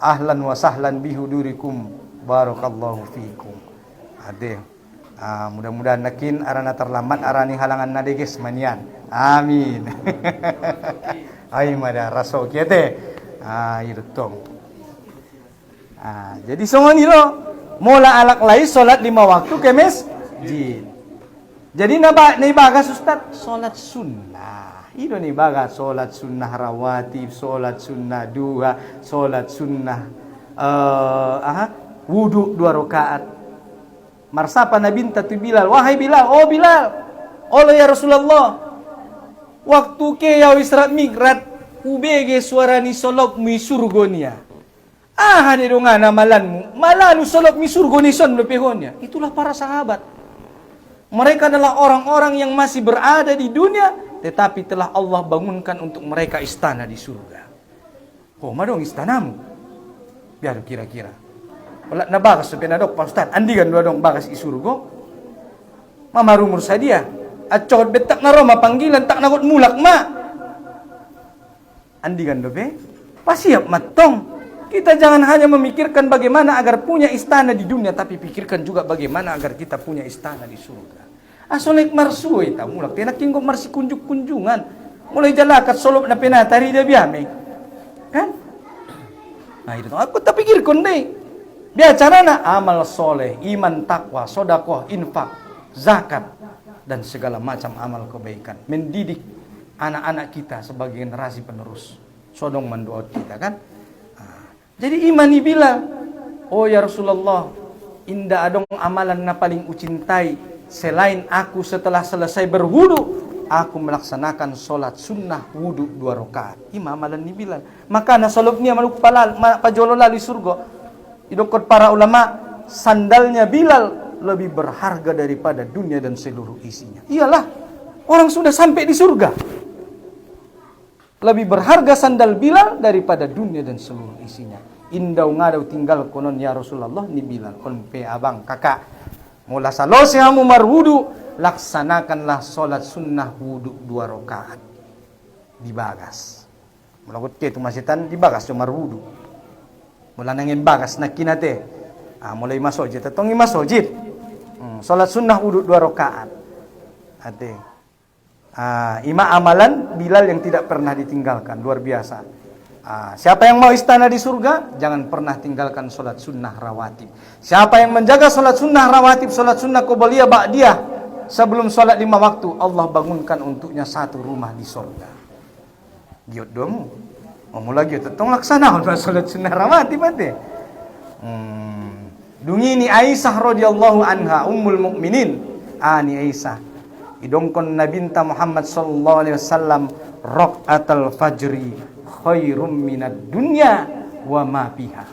Ahlan wa sahlan bihudurikum. Barakallahu fikum. Ade. Mudah-mudahan nakin arana terlambat arani halangan nadeges manian. Amin. Ai mada raso kiete. Irutong. Jadi songoni lo mula alak lai solat 5 waktu ke masjid. Jadi nabagas Ustaz solat sunnah. Itu nih baga solat sunnah rawatib, solat sunnah duha, solat sunnah wudu 2 rakaat. Marsapa Nabi tatu Bilal, wahai Bilal, oh Bilal, oleh ya Rasulullah, waktu ke ya Isra Mi'raj, ubege suara ni solok mi surgonia. Hadi dongana malanmu, malanu solok mi surgoni son lepehonya. Itulah para sahabat. Mereka adalah orang-orang yang masih berada di dunia, tetapi telah Allah bangunkan untuk mereka istana di surga. Oh, madong istanamu. Biar kira-kira. Wala na bagas sa pinadok pa Ustaz. Andigan dua dong bagas isurgo. Mamarumur sa dia. At cokot betak na Roma panggilan tak nagot mulak ma. Andigan do be. Pasiap matong. Kita jangan hanya memikirkan bagaimana agar punya istana di dunia, tapi pikirkan juga bagaimana agar kita punya istana di surga. Asolek marsuy ta mulak tenak kinggo marsi kunjuk-kunjungan. Mulai jalakat solop na penatari dia biame. Kan? Nah itu aku tak pikir konde. Biacarana amal soleh, iman, takwa, sodakoh, infak, zakat, dan segala macam amal kebaikan. Mendidik anak-anak kita sebagai generasi penerus. Sodong mendoa kita kan. Jadi imani Bilal. Oh ya Rasulullah, indah adong amalan na paling ucintai selain aku setelah selesai berwudu, aku melaksanakan solat sunnah wudu 2 rakaat. Ima amalan ni Bilal. Maka na solobnya maluk palal pajolola di surga. Idokot para ulama, sandalnya Bilal lebih berharga daripada dunia dan seluruh isinya. Iyalah, orang sudah sampai di surga. Lebih berharga sandal Bilal daripada dunia dan seluruh isinya. Indau ngadau tinggal konon ya Rasulullah ni Bilal. Konpe abang kakak. Mula salose hamu marwudu, laksanakanlah solat sunnah wudu 2 rakaat. Dibagas. Mula kot ke tu masitan dibagas cuma marwudu. Mula nangin bagas na kinate. Mulai masjid. Tatongi masjid. Solat sunnah wudu 2 rakaat. Ate. Ima amalan Bilal yang tidak pernah ditinggalkan. Luar biasa. Siapa yang mau istana di surga, jangan pernah tinggalkan solat sunnah rawatib. Siapa yang menjaga solat sunnah rawatib, solat sunnah qobliyah ba'diyah, sebelum solat 5 waktu, Allah bangunkan untuknya 1 rumah di surga. Giot dong. Mula giot tong laksana solat sunnah rawatib ate. Dungi ni Aisyah radhiyallahu anha ummul mukminin. Ni Aisyah idongkon nabinta Muhammad sallallahu alaihi wasallam raqatul fajri khairum minad dunya wa ma fiha.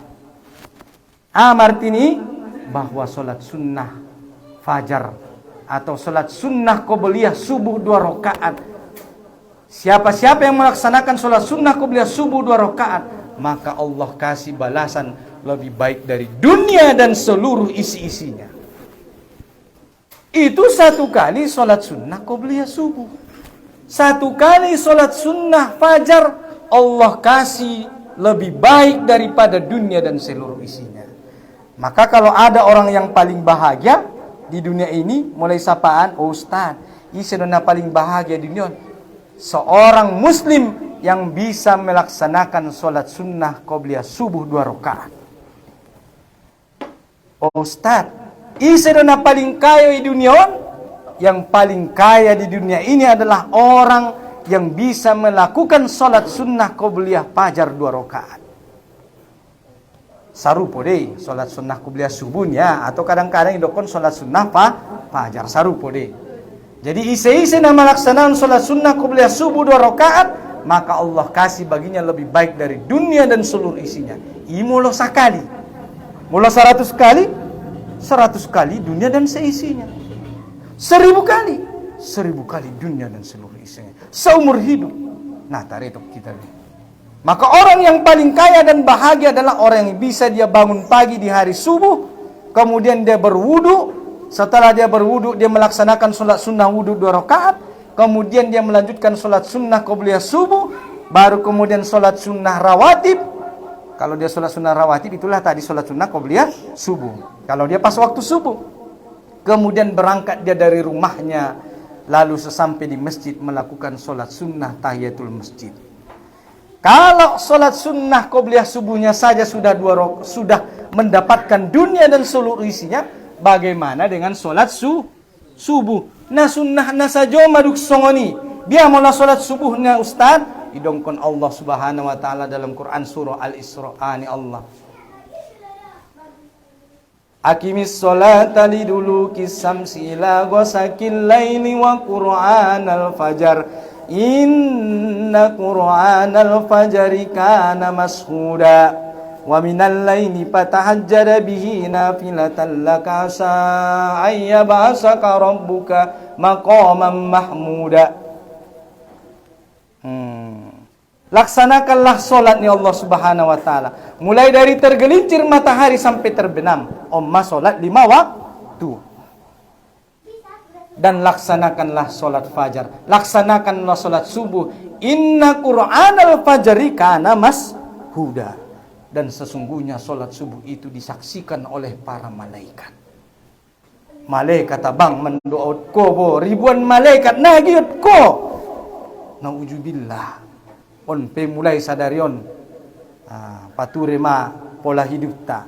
Artinya bahwa salat sunnah fajar atau salat sunnah qobliyah subuh 2 rakaat. Siapa-siapa yang melaksanakan salat sunnah qobliyah subuh 2 rakaat, maka Allah kasih balasan lebih baik dari dunia dan seluruh isi-isinya. Itu satu kali sholat sunnah qobliyah subuh. Satu kali sholat sunnah fajar, Allah kasih lebih baik daripada dunia dan seluruh isinya. Maka kalau ada orang yang paling bahagia di dunia ini, mulai sapaan, oh Ustaz, ini sedona paling bahagia di dunia. Seorang muslim yang bisa melaksanakan sholat sunnah qobliyah subuh 2 rakaat. Oh Ustaz, ini sedona paling kaya di dunia. Yang paling kaya di dunia ini adalah orang yang bisa melakukan sholat sunnah qobliyah fajar 2 rakaat. Sarupo deh sholat sunnah qobliyah subuhnya, atau kadang-kadang idokon sholat sunnah fajar sarupo deh. Jadi isi-isi nama melaksanakan sholat sunnah qobliyah subuh 2 rakaat, maka Allah kasih baginya lebih baik dari dunia dan seluruh isinya. Imulo sakali, mula 100 kali, 100 kali dunia dan seisinya. 1000 kali, 1000 kali dunia dan seluruh isinya. Seumur hidup. Nah, taretok kita nih. Maka orang yang paling kaya dan bahagia adalah orang yang bisa dia bangun pagi di hari subuh, kemudian dia berwudu. Setelah dia berwudu, dia melaksanakan sholat sunnah wudu 2 rakaat, kemudian dia melanjutkan sholat sunnah qobliyah subuh, baru kemudian sholat sunnah rawatib. Kalau dia sholat sunnah rawatib, itulah tadi sholat sunnah qobliyah subuh. Kalau dia pas waktu subuh, kemudian berangkat dia dari rumahnya, lalu sesampai di masjid melakukan sholat sunnah tahiyatul masjid. Kalau sholat sunnah qobliyah subuhnya saja sudah mendapatkan dunia dan seluruh isinya, bagaimana dengan sholat subuh? Nah sunnah nasajo maduk songoni. Dia mula sholat subuhnya Ustaz, idongkon Allah subhanahu wa ta'ala dalam Quran surah Al-Isra ani Allah. Aqimis sholata liduluki samsi ila ghasaqil laili wa qur'anal fajar. Inna qur'anal fajri kana mashhuda. Wa minal laili fatahajjad bihi nafilatan laka asa ayyabasaka rabbuka maqaman mahmuda. Laksanakanlah sholatnya Allah subhanahu wa ta'ala, mulai dari tergelincir matahari sampai terbenam. Ummah sholat 5 waktu. Dan laksanakanlah sholat fajar, laksanakanlah sholat subuh. Inna qur'anal fajri kana mashhuda. Dan sesungguhnya sholat subuh itu disaksikan oleh para malaikat. Malaikat abang mendoaut ko bo, ribuan malaikat nagiut ko. Naujubillah. On pe mulai sadarion. Pature ma pola hidup ta.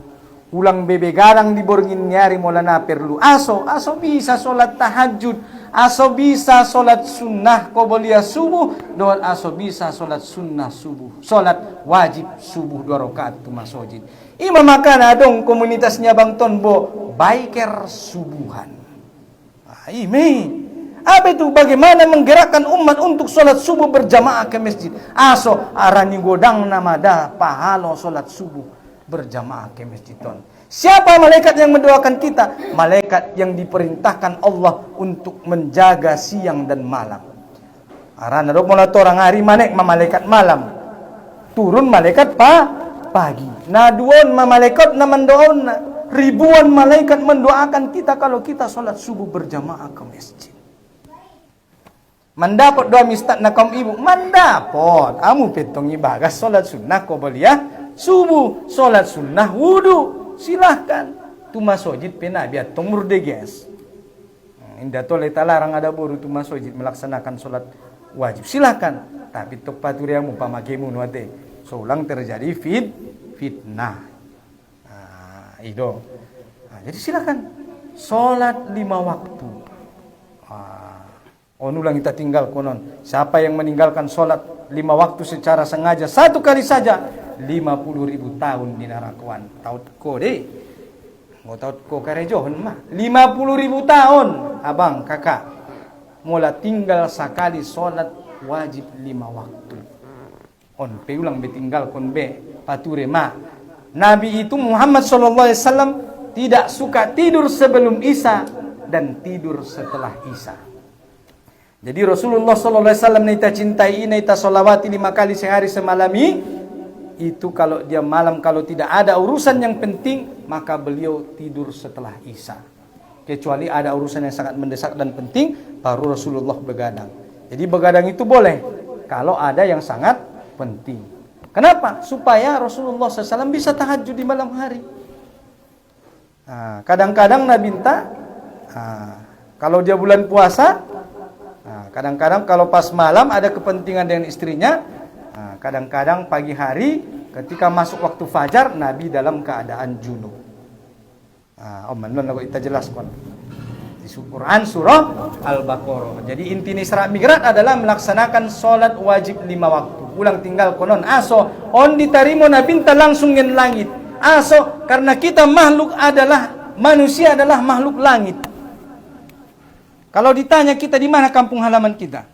Ulang bebe garang di borngin nyari molana perlu. Aso bisa sholat tahajud. Aso bisa sholat sunnah qobliyah subuh. Dan aso bisa sholat sunnah subuh. Sholat wajib subuh 2 rakaat tu masjid. Ima makana dong komunitasnya Bang Tonbo biker subuhan. Ime. Apa itu? Bagaimana menggerakkan umat untuk sholat subuh berjamaah ke masjid. Aso arani godang namada pahalo sholat subuh berjamaah ke masjid. Siapa malaikat yang mendoakan kita? Malaikat yang diperintahkan Allah untuk menjaga siang dan malam. Arana dok mula torang hari manek malaikat malam. Turun malaikat pagi. Nah duon malaikat na mendoakan. Ribuan malaikat mendoakan kita kalau kita sholat subuh berjamaah ke masjid. Mendapat doa mistat na kaum ibu, mendapat. Amu petong ibagas sholat sunnah qobliyah subuh, sholat sunnah wudu, silahkan. Tu masjid pena biar tomur deges. Indah tole talarang ada boru tu masjid melaksanakan sholat wajib, silahkan. Tapi tok paturiamu pamakemu nuate, seulang terjadi fitnah. Ido. Jadi silahkan sholat 5 waktu. Onulang kita tinggal konon. Siapa yang meninggalkan sholat 5 waktu secara sengaja 1 kali saja, 50.000 tahun di narakuan. Taut ko deh. Mau taut ko karejohon mah. 50.000 tahun, abang, kakak. Mula tinggal sekali sholat wajib 5 waktu. On pe ulang betinggal kon be pature ma. Nabi itu Muhammad SAW tidak suka tidur sebelum Isya dan tidur setelah Isya. Jadi Rasulullah SAW naita cintai, naita solawati 5 kali sehari semalami, itu kalau dia malam, kalau tidak ada urusan yang penting, maka beliau tidur setelah Isya. Kecuali ada urusan yang sangat mendesak dan penting, baru Rasulullah begadang. Jadi begadang itu boleh kalau ada yang sangat penting. Kenapa? Supaya Rasulullah SAW bisa tahajud di malam hari. Kadang-kadang Nabi minta, kalau dia bulan puasa, kadang-kadang kalau pas malam ada kepentingan dengan istrinya, kadang-kadang pagi hari ketika masuk waktu fajar, Nabi dalam keadaan junub. Kita jelaskan di Quran surah Al-Baqarah. Jadi inti Isra Mi'raj adalah melaksanakan sholat wajib 5 waktu. Ulang tinggal konon aso on ditarimo Nabi langsung ngen langit. Aso karena kita manusia adalah makhluk langit. Kalau ditanya kita di mana kampung halaman kita?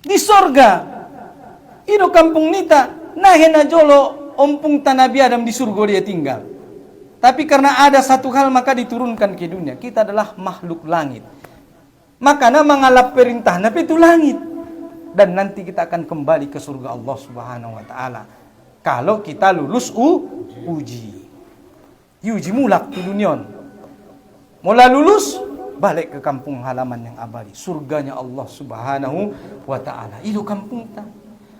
Di sorga. Itu kampung nita. Nahena jolo ompung Nabi Adam di surga dia tinggal. Tapi karena ada satu hal maka diturunkan ke dunia. Kita adalah makhluk langit. Makanya mengalap perintah Nabi itu langit. Dan nanti kita akan kembali ke surga Allah Subhanahu wa taala. Kalau kita lulus uji. Uji mulak di dunia. Mula lulus balik ke kampung halaman yang abadi, surganya Allah Subhanahu wa taala. Itu kampung kita.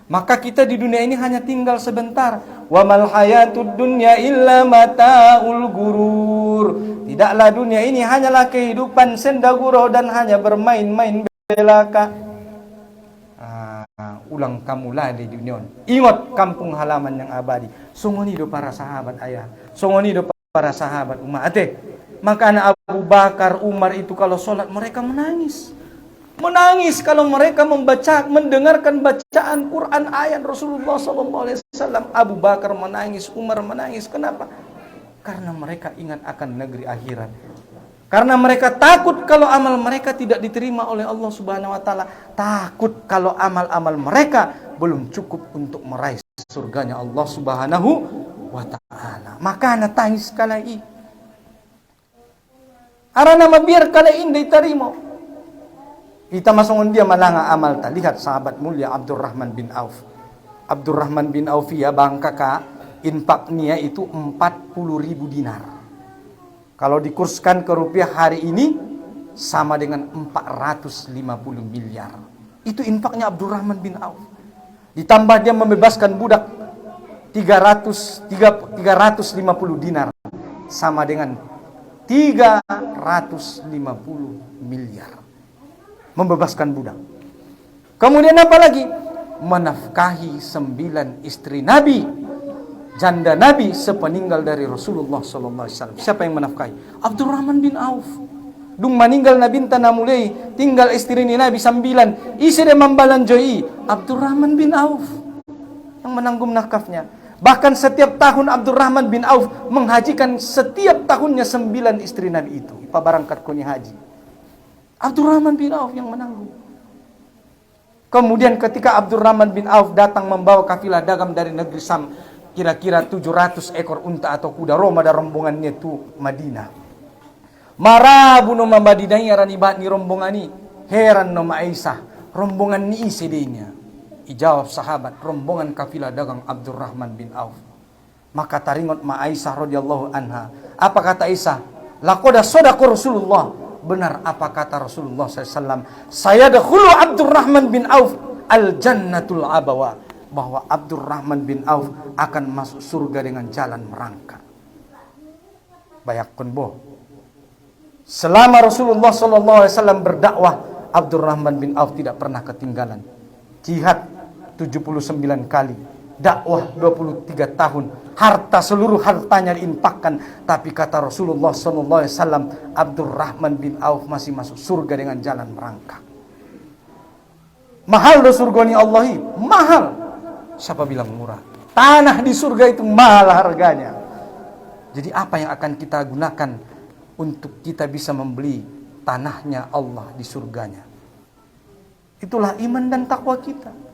Maka kita di dunia ini hanya tinggal sebentar. Wa mal hayatud dunya illa mataul gurur. Tidaklah dunia ini hanyalah kehidupan sendagurau dan hanya bermain-main belaka. Ulang kamulah di dunia. Ingat kampung halaman yang abadi. Sungguh hidup para sahabat ayah. Sungguh hidup para sahabat umat. Maka anak Abu Bakar, Umar itu kalau sholat mereka menangis. Menangis kalau mereka mendengarkan bacaan Quran ayat Rasulullah SAW. Abu Bakar menangis, Umar menangis. Kenapa? Karena mereka ingat akan negeri akhirat. Karena mereka takut kalau amal mereka tidak diterima oleh Allah Subhanahu wa taala. Takut kalau amal-amal mereka belum cukup untuk meraih surganya Allah Subhanahu wa taala. Maka anak tangis sekali. Arana biar kali ini diterima. Kita masuk dia malanga amal ta. Lihat sahabat mulia Abdurrahman bin Auf. Abdurrahman bin Auf ya bangka infaknya itu 40.000 dinar. Kalau dikurskan ke rupiah hari ini sama dengan 450 miliar. Itu infaknya Abdurrahman bin Auf. Ditambah dia membebaskan budak 350 dinar sama dengan 350 miliar. Membebaskan budak. Kemudian apa lagi? Menafkahi 9 istri Nabi, janda Nabi sepeninggal dari Rasulullah SAW. Siapa yang menafkahi? Abdurrahman bin Auf. Dung meninggal Nabi tanah mulai tinggal istri ni Nabi 9. Isi dia membalanjoi Abdurrahman bin Auf yang menanggung nafkahnya. Bahkan setiap tahun Abdurrahman bin Auf menghajikan setiap tahunnya 9 istri Nabi itu. Ipa barangkat koni haji. Abdurrahman bin Auf yang menanggung. Kemudian ketika Abdurrahman bin Auf datang membawa kafilah dagang dari negeri Sam, kira-kira 700 ekor unta atau kuda Roma dan rombongannya itu Madinah. Marabu nama Madinah yaran ibat ni rombongan ni. Heran nama Aisyah, rombongan ni isidenya. Ijawab sahabat, rombongan kafilah dagang Abdurrahman bin Auf. Maka taringot ma Aisyah radhiyallahu anha. Apa kata Aisyah? Laqad sadaqa Rasulullah. Benar apa kata Rasulullah SAW. Saya dahulu Abdurrahman bin Auf al-jannatul abawa. Bahwa Abdurrahman bin Auf akan masuk surga dengan jalan merangkak. Bayakun boh. Selama Rasulullah SAW berdakwah, Abdurrahman bin Auf tidak pernah ketinggalan. Jihad 79 kali. Dakwah 23 tahun. Harta seluruh hartanya diinfakkan. Tapi kata Rasulullah SAW, Abdurrahman bin Auf masih masuk surga dengan jalan merangkak. Mahal do surga ni Allahi. Mahal. Siapa bilang murah? Tanah di surga itu mahal harganya. Jadi apa yang akan kita gunakan untuk kita bisa membeli tanahnya Allah di surganya? Itulah iman dan takwa kita.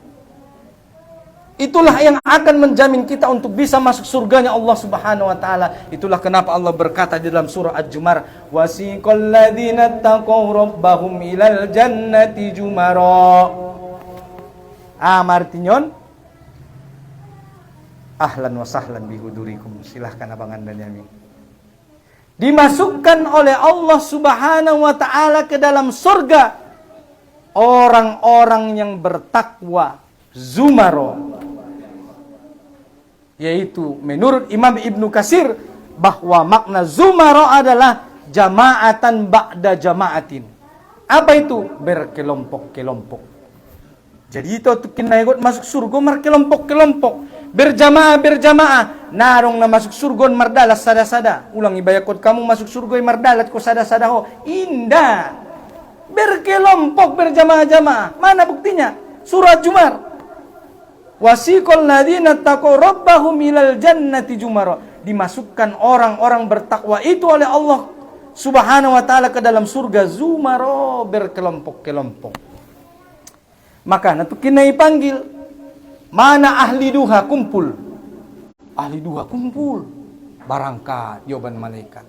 Itulah yang akan menjamin kita untuk bisa masuk surganya Allah Subhanahu wa taala. Itulah kenapa Allah berkata di dalam surah Ad-Jumar, wasiqal ladzina taqaw rabbahum ilal jannati jumara. Martinyon Ahlan wa sahlan bihudurikum. Silahkan Abang Anda Yamin. Dimasukkan oleh Allah Subhanahu wa taala ke dalam surga orang-orang yang bertakwa, zumaro. Yaitu menurut Imam Ibnu Katsir bahwa makna zumaro adalah jama'atan ba'da jama'atin. Apa itu? Berkelompok-kelompok. Jadi itu kena ikut masuk surga berkelompok-kelompok, berjamaah. Narong na masuk surga mardalas sada-sada. Ulangi bayakot kamu masuk surga mardalat ko sada-sada ho. Indah. Berkelompok berjamaah-jamaah. Mana buktinya? Surat Zumar. Wasiqal ladzina taqaw rabbahum ilal jannati zumara. Dimasukkan orang-orang bertakwa itu oleh Allah Subhanahu wa taala ke dalam surga zumara, berkelompok-kelompok. Maka nanti kena dipanggil, mana ahli duha kumpul. Ahli duha kumpul. Barangkat jawaban malaikat.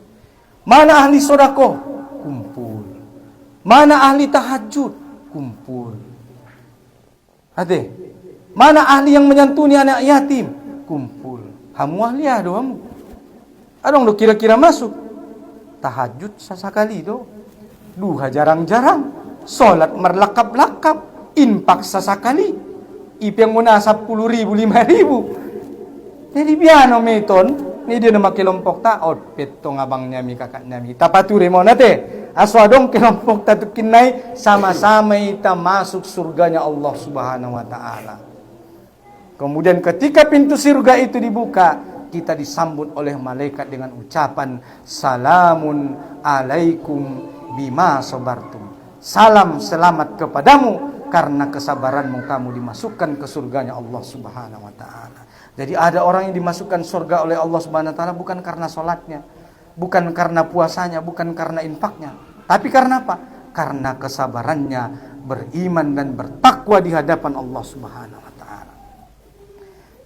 Mana ahli sedekah kumpul. Mana ahli tahajud kumpul. Ade, mana ahli yang menyantuni anak yatim kumpul. Hamu ahli ado hamu. Adong do kira-kira masuk. Tahajud sesekali do. Duha jarang-jarang. Salat merlakap-lakap. Infak sesekali. Ipang muna 10.000, 5.000. Jadi biano meton. Ni dia nama kelompok ta. Outfit tong abang nyami kakak nyami. Tapature mo nate. Aswadong kelompok tatukin nai. Sama-sama kita masuk surganya Allah Subhanahu wa ta'ala. Kemudian ketika pintu surga itu dibuka, kita disambut oleh malaikat dengan ucapan salamun alaikum bima sabartum. Salam selamat kepadamu karena kesabaranmu kamu dimasukkan ke surganya Allah Subhanahu wa taala. Jadi ada orang yang dimasukkan surga oleh Allah Subhanahu wa taala bukan karena salatnya, bukan karena puasanya, bukan karena infaknya, tapi karena apa? Karena kesabarannya, beriman dan bertakwa di hadapan Allah Subhanahu wa taala.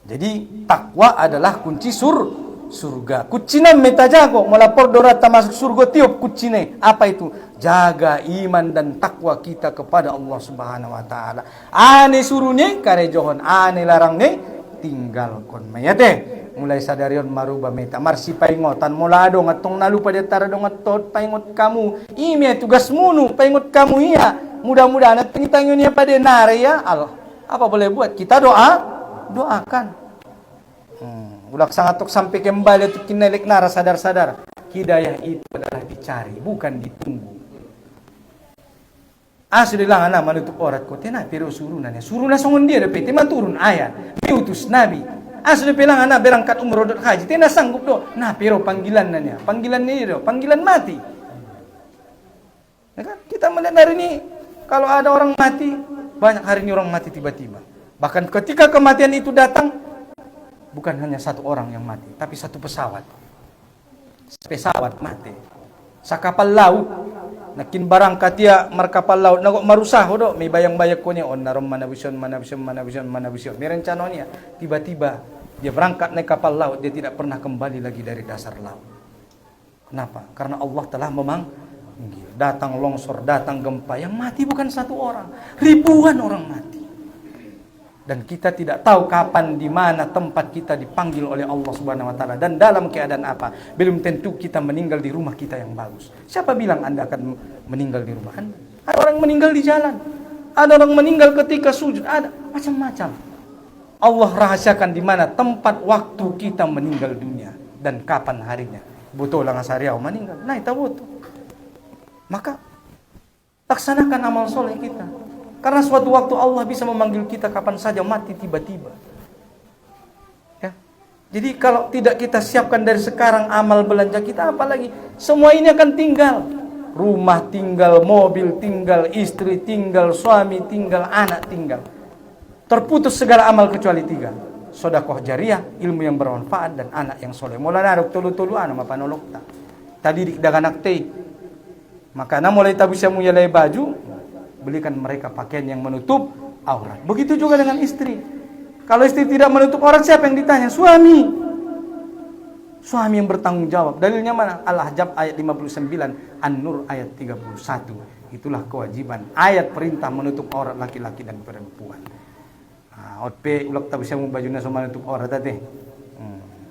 Jadi takwa adalah kunci surga. Kucina metajago melapor dorata masuk surga tiup kucine. Apa itu? Jaga iman dan takwa kita kepada Allah Subhanahu wa taala. Ane suruhnya kare johon, ane larangnya tinggalkon. Mayate mulai sadarion maruba meta marsi paingotan molado ngatong nalu pada tara dong ngatot paingot kamu. Ime tugas munu paingot kamu iya. Mudah-mudahan at pengitangyonya pada nare ya. Allah. Apa boleh buat? Kita doakan. Udah sangatok sampai kembali untuk kinelek nara sadar-sadar. Hidayah itu adalah dicari, bukan ditunggu. Asli lang ana manutup orat ko tena pero surunan ya. Surunan songon dia dapat tema turun ayat. Diutus nabi. Asli pelang ana berangkat umroh dan haji tena sanggup do. Nah pero panggilan nanya. Panggilan ini do, panggilan mati. Ya kan? Kita melihat hari ini kalau ada orang mati, banyak hari ini orang mati tiba-tiba. Bahkan ketika kematian itu datang, bukan hanya satu orang yang mati, tapi satu pesawat. Pesawat mati. Sa kapal laut, nakin barang katia markapal laut, nagok marusah do, may bayang-bayak ko niya, on narom manabisyon. Merencana niya, tiba-tiba dia berangkat naik kapal laut, dia tidak pernah kembali lagi dari dasar laut. Kenapa? Karena Allah telah memanggil. Datang longsor, datang gempa, yang mati bukan satu orang, ribuan orang mati. Dan kita tidak tahu kapan, di mana tempat kita dipanggil oleh Allah Subhanahu wa taala dan dalam keadaan apa. Belum tentu kita meninggal di rumah kita yang bagus. Siapa bilang Anda akan meninggal di rumah Anda? Ada orang meninggal di jalan. Ada orang meninggal ketika sujud, ada macam-macam. Allah rahasiakan di mana tempat waktu kita meninggal dunia dan kapan harinya. Betul lang asariaw meninggal. Nah, itu betul. Maka laksanakan amal soleh kita. Karena suatu waktu Allah bisa memanggil kita kapan saja, mati tiba-tiba. Ya. Jadi kalau tidak kita siapkan dari sekarang amal belanja kita, apalagi semua ini akan tinggal. Rumah tinggal, mobil tinggal, istri tinggal, suami tinggal, anak tinggal. Terputus segala amal kecuali 3. Sedekah jariah, ilmu yang bermanfaat, dan anak yang soleh. Mula narok tulu-tulu anu mapanolokta. Tadi daganak teh. Maka na mulai tabu siya muyalay baju, belikan mereka pakaian yang menutup aurat. Begitu juga dengan istri. Kalau istri tidak menutup aurat, siapa yang ditanya? Suami. Suami yang bertanggung jawab. Dalilnya mana? Al-Ahzab ayat 59, An-Nur ayat 31. Itulah kewajiban. Ayat perintah menutup aurat laki-laki dan perempuan. Nah, outpe ulak tabu siya mo baju na so menutup aurat tadi.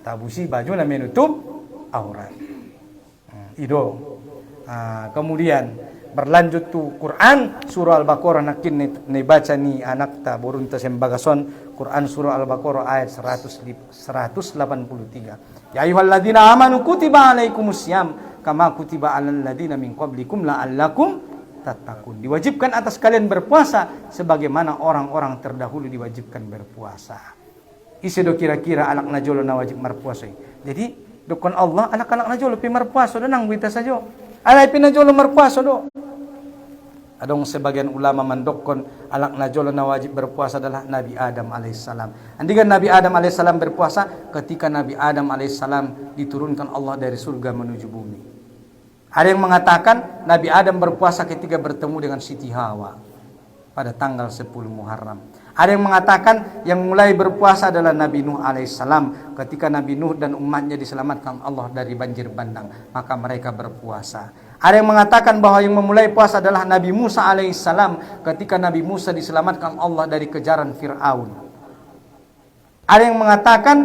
tabusi baju na menutup aurat. Itu. Kemudian berlanjut tu Quran surah Al-Baqarah nakin ni baca ni anak ta borun ta sembagason Quran surah Al-Baqarah ayat 183. Ya ayyuhalladzina amanu kutiba alaikumusiyam kama kutiba alal ladzina min qablikum la'allakum tattaqun. Diwajibkan atas kalian berpuasa sebagaimana orang-orang terdahulu diwajibkan berpuasa. Isi do kira-kira anak najolo na wajib berpuasa. Jadi dokon Allah anak-anak najolo pi berpuasa do nang wita sajo. Alay pi najolo berpuasa do. Adong sebagian ulama mendokon anak najolo na wajib berpuasa adalah Nabi Adam alaihissalam. Andikan Nabi Adam alaihissalam berpuasa ketika Nabi Adam alaihissalam diturunkan Allah dari surga menuju bumi. Ada yang mengatakan Nabi Adam berpuasa ketika bertemu dengan Siti Hawa pada tanggal 10 Muharram. Ada yang mengatakan yang mulai berpuasa adalah Nabi Nuh alaihissalam ketika Nabi Nuh dan umatnya diselamatkan Allah dari banjir bandang, maka mereka berpuasa. Ada yang mengatakan bahwa yang memulai puasa adalah Nabi Musa alaihissalam ketika Nabi Musa diselamatkan Allah dari kejaran Fir'aun. Ada yang mengatakan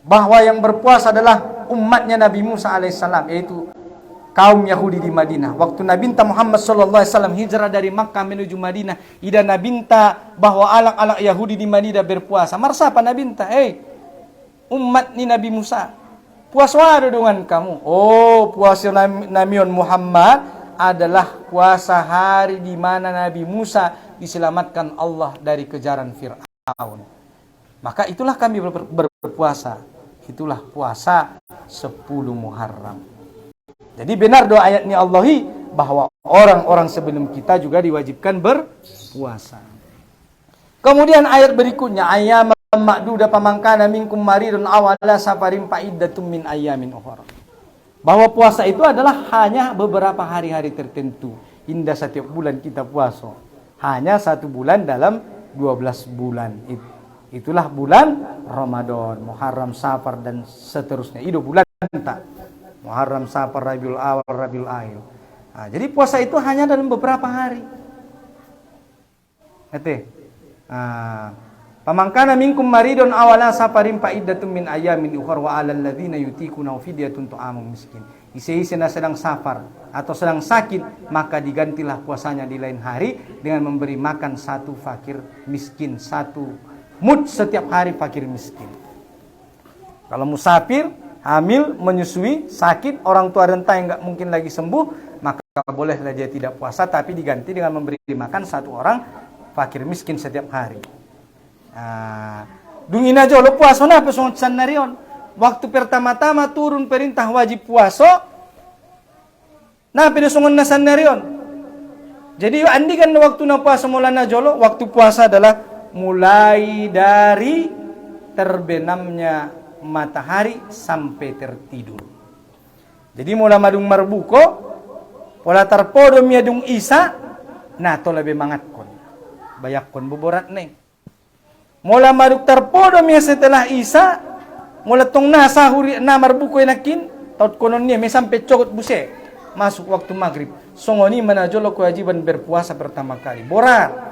bahwa yang berpuasa adalah umatnya Nabi Musa alaihissalam, yaitu kaum Yahudi di Madinah. Waktu Nabi Muhammad SAW hijrah dari Makkah menuju Madinah, ida Nabi bahwa alak-alak Yahudi di Madinah berpuasa. Marsa apa Nabi umat ni Nabi Musa, puasa dengan kamu. Oh, puasa Nabi Muhammad adalah puasa hari di mana Nabi Musa diselamatkan Allah dari kejaran Fir'aun. Maka itulah kami berpuasa. Itulah puasa 10 Muharram. Jadi benar doa ayatnya Allahi bahwa orang-orang sebelum kita juga diwajibkan berpuasa. Kemudian ayat berikutnya ayam ma'duda pamangkana minkum maridun awala safarin fa'iddatum min ayamin ukhra. Bahwa puasa itu adalah hanya beberapa hari-hari tertentu. Indah setiap bulan kita puasa. Hanya 1 bulan dalam 12 bulan. Itulah bulan Ramadan, Muharram, Safar dan seterusnya. Itu bulan tak. Muharram, Safar, Rabiul Awal, Rabiul Akhir. Jadi puasa itu hanya dalam beberapa hari. Pamangkana minkum maridun awala safarin fa'iddatun min ayamin ukhra wa 'alal ladzina yutiquna fidyatun ta'amul miskin. Isi-isi sedang safar atau sedang sakit, maka digantilah puasanya di lain hari dengan memberi makan 1 fakir miskin, 1 mud setiap hari fakir miskin. Kalau musafir, hamil, menyusui, sakit, orang tua renta yang nggak mungkin lagi sembuh, maka bolehlah dia tidak puasa, tapi diganti dengan memberi makan 1 orang fakir miskin setiap hari. Dungin aja lo puasa na pesong sanarion. Waktu pertama-tama turun perintah wajib puasa, nah pedesongon na sanarion. Jadi andi kan waktu na puasa mula na jolo, waktu puasa adalah mulai dari terbenamnya matahari sampai tertidur. Jadi mula madung marbuko, pola terpodom yadung isa, nah to lebih mangatkon. Bayakkon buborat neng. Mula madung terpodom ya setelah isa, mula tong nasa huri na marbuko nakin, taut konon niya may sampai cokot buse. Masuk waktu maghrib. Songoni manajolo kewajiban berpuasa pertama kali. Borat.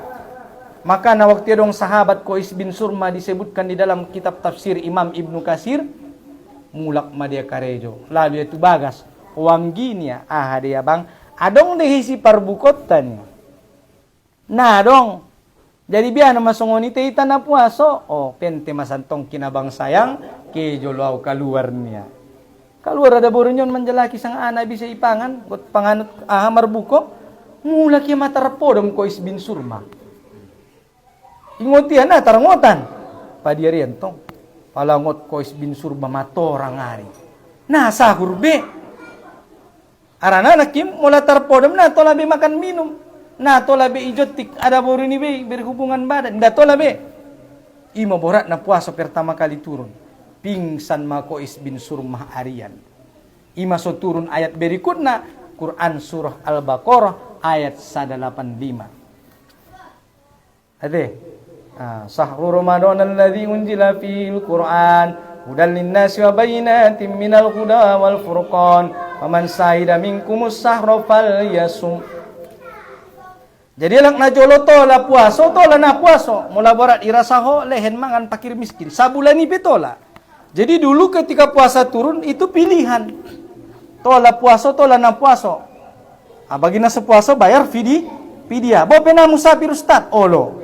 Maka na waktu dong sahabat Qais bin Surma disebutkan di dalam kitab tafsir Imam Ibnu Katsir, mulak madia karejo. Lalu itu bagas. Wangginya dia bang. Adong dehisi parbukotan. Nah dong. Jadi biar nama songoni te itana puaso. Oh pente masantong kinabang sayang ke jolo kaluarnya. Kaluar ada borunyon menjelaki sang anak bisa ipangan buat panganut marbuko. Mulak ya matarpodong Qais bin Surma. Ingotian na tarangotan. Padiarian tong. Palangot Qais bin Surma matorang hari. Nah sahur be. Arana nakim mula tarpodom na to labi makan minum. Nah to labi ijotik ada boru ni be berhubungan badan. Nda to labi. Ima borat na puasa pertama kali turun. Pingsan ma Qais bin Surma harian. Ima so turun ayat berikutna Quran surah Al-Baqarah ayat 185. Ade. Sahru Ramadan alladzi unzila fil Qur'an hudan linnasi wa bayyinatin minal huda wal furqan faman sahida minkumus sahra falyasum. Jadi lang najolo tola puaso tola na puaso mula borat irasaho lehen mangan pakir miskin sabulan ni betola Jadi dulu ketika puasa turun itu pilihan. Tola puasa, tola na puasa. Bagi na sepuasa bayar fidyah. Bo pena musafir Ustaz. Olo.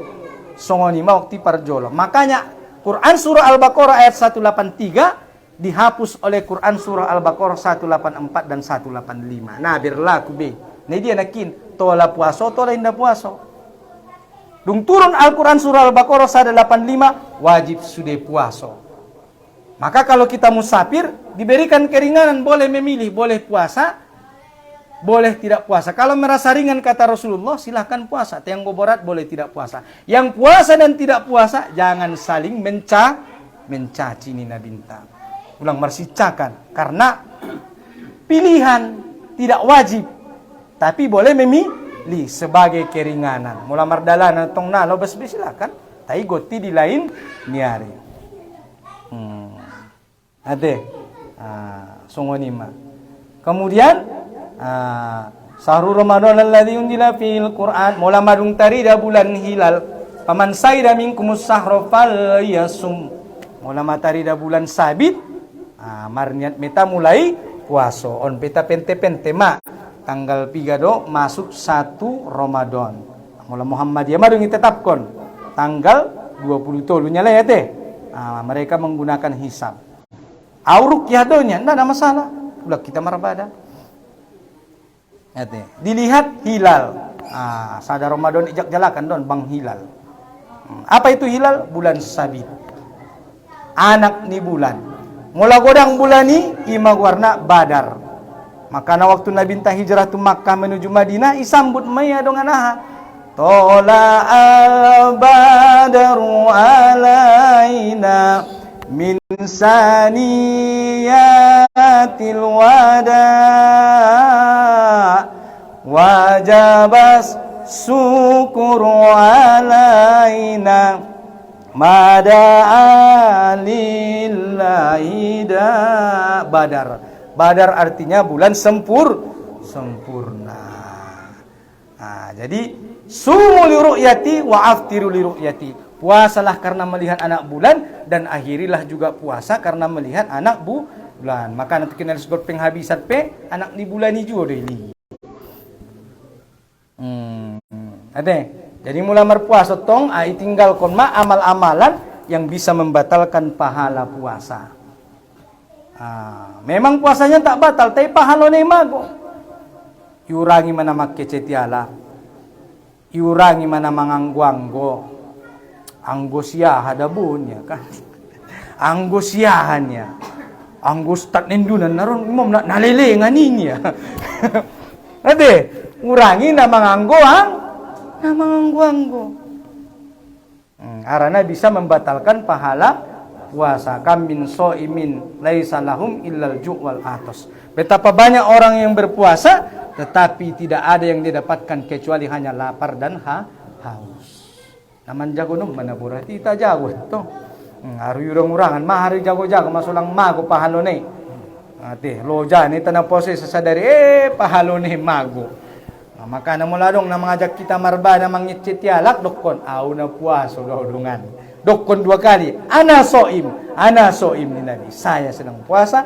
Songoni ma waktu parjolo. Makanya Quran surah Al-Baqarah ayat 183 dihapus oleh Quran surah Al-Baqarah 184 dan 185. Nah, berlaku be. Nah dia nakin tola puasa, tola indah puasa. Dung turun Al-Quran surah Al-Baqarah 185 wajib sudah puasa. Maka kalau kita musafir diberikan keringanan, boleh memilih, boleh puasa, boleh tidak puasa. Kalau merasa ringan kata Rasulullah, silahkan puasa. Yang berat boleh tidak puasa. Yang puasa dan tidak puasa jangan saling mencaci nina bintang. Ulang marsicakan, karena pilihan tidak wajib, tapi boleh memilih sebagai keringanan. Mula mardalana tong nalo bes silakan. Tai goti di lain niari. Ade, songonima. Kemudian Sahru Ramadan alladzi unzila fil Qur'an, mula madung tarida bulan hilal. Paman saida minkumus sahra falyasum. Mula matarida bulan sabit, marniat meta mulai puasa. On peta pente ma tanggal 3 do masuk 1 Ramadan. Mula Muhammadiyah madung ditetapkan tanggal 20 tolunya lah ya teh. Mereka menggunakan hisab. Auruk yadonya, tidak ada masalah. Udah kita marabada. Dilihat hilal. Sadar Ramadan ijak jalakan don bang hilal. Apa itu hilal? Bulan sabit. Anak ni bulan. Mula godang bulan ni ima warna badar. Maka na waktu Nabi entah hijrah tu Makkah menuju Madinah isambut maya dong anaha. Tola al-badaru alaina min saniyatil wada wajabas syukuru alaina mada'alillahi da badar. Badar artinya bulan sempurna. Jadi sumu li ru'yati wa aftiru li ru'yati. Puasalah karena melihat anak bulan dan akhirilah juga puasa karena melihat anak bulan. Maka nanti kenal sebut penghabisat anak ni bulan ni juga daily. Jadi mula berpuasa tong tinggal konma amal-amalan yang bisa membatalkan pahala puasa. Memang puasanya tak batal, tapi pahala ni mago. Iurangi mana makke cetiala. Iurangi mana manganggo-anggo. Anggosiah ada bunnya kan. Anggosiahannya. Anggos tak nendunan naron imam nak nalele nganinya. Ade, urangi nama nganggo. Arana bisa membatalkan pahala puasa. Kam min shaimin laisa lahum illal ju' wal atas. Betapa banyak orang yang berpuasa tetapi tidak ada yang didapatkan kecuali hanya lapar dan haus. Naman jago nung manabura tita jago to. Aru urang-urangan mahari jago-jago masulang mago pahalo ni. Ate loja ni tanang pose sasadari pahalo ni mago. Maka na mula dong na mangajak kita marbada mangitsit yalak dokon au na puaso gaudungan. Dokon 2 kali. Ana soim ni Nabi. Saya sedang puasa.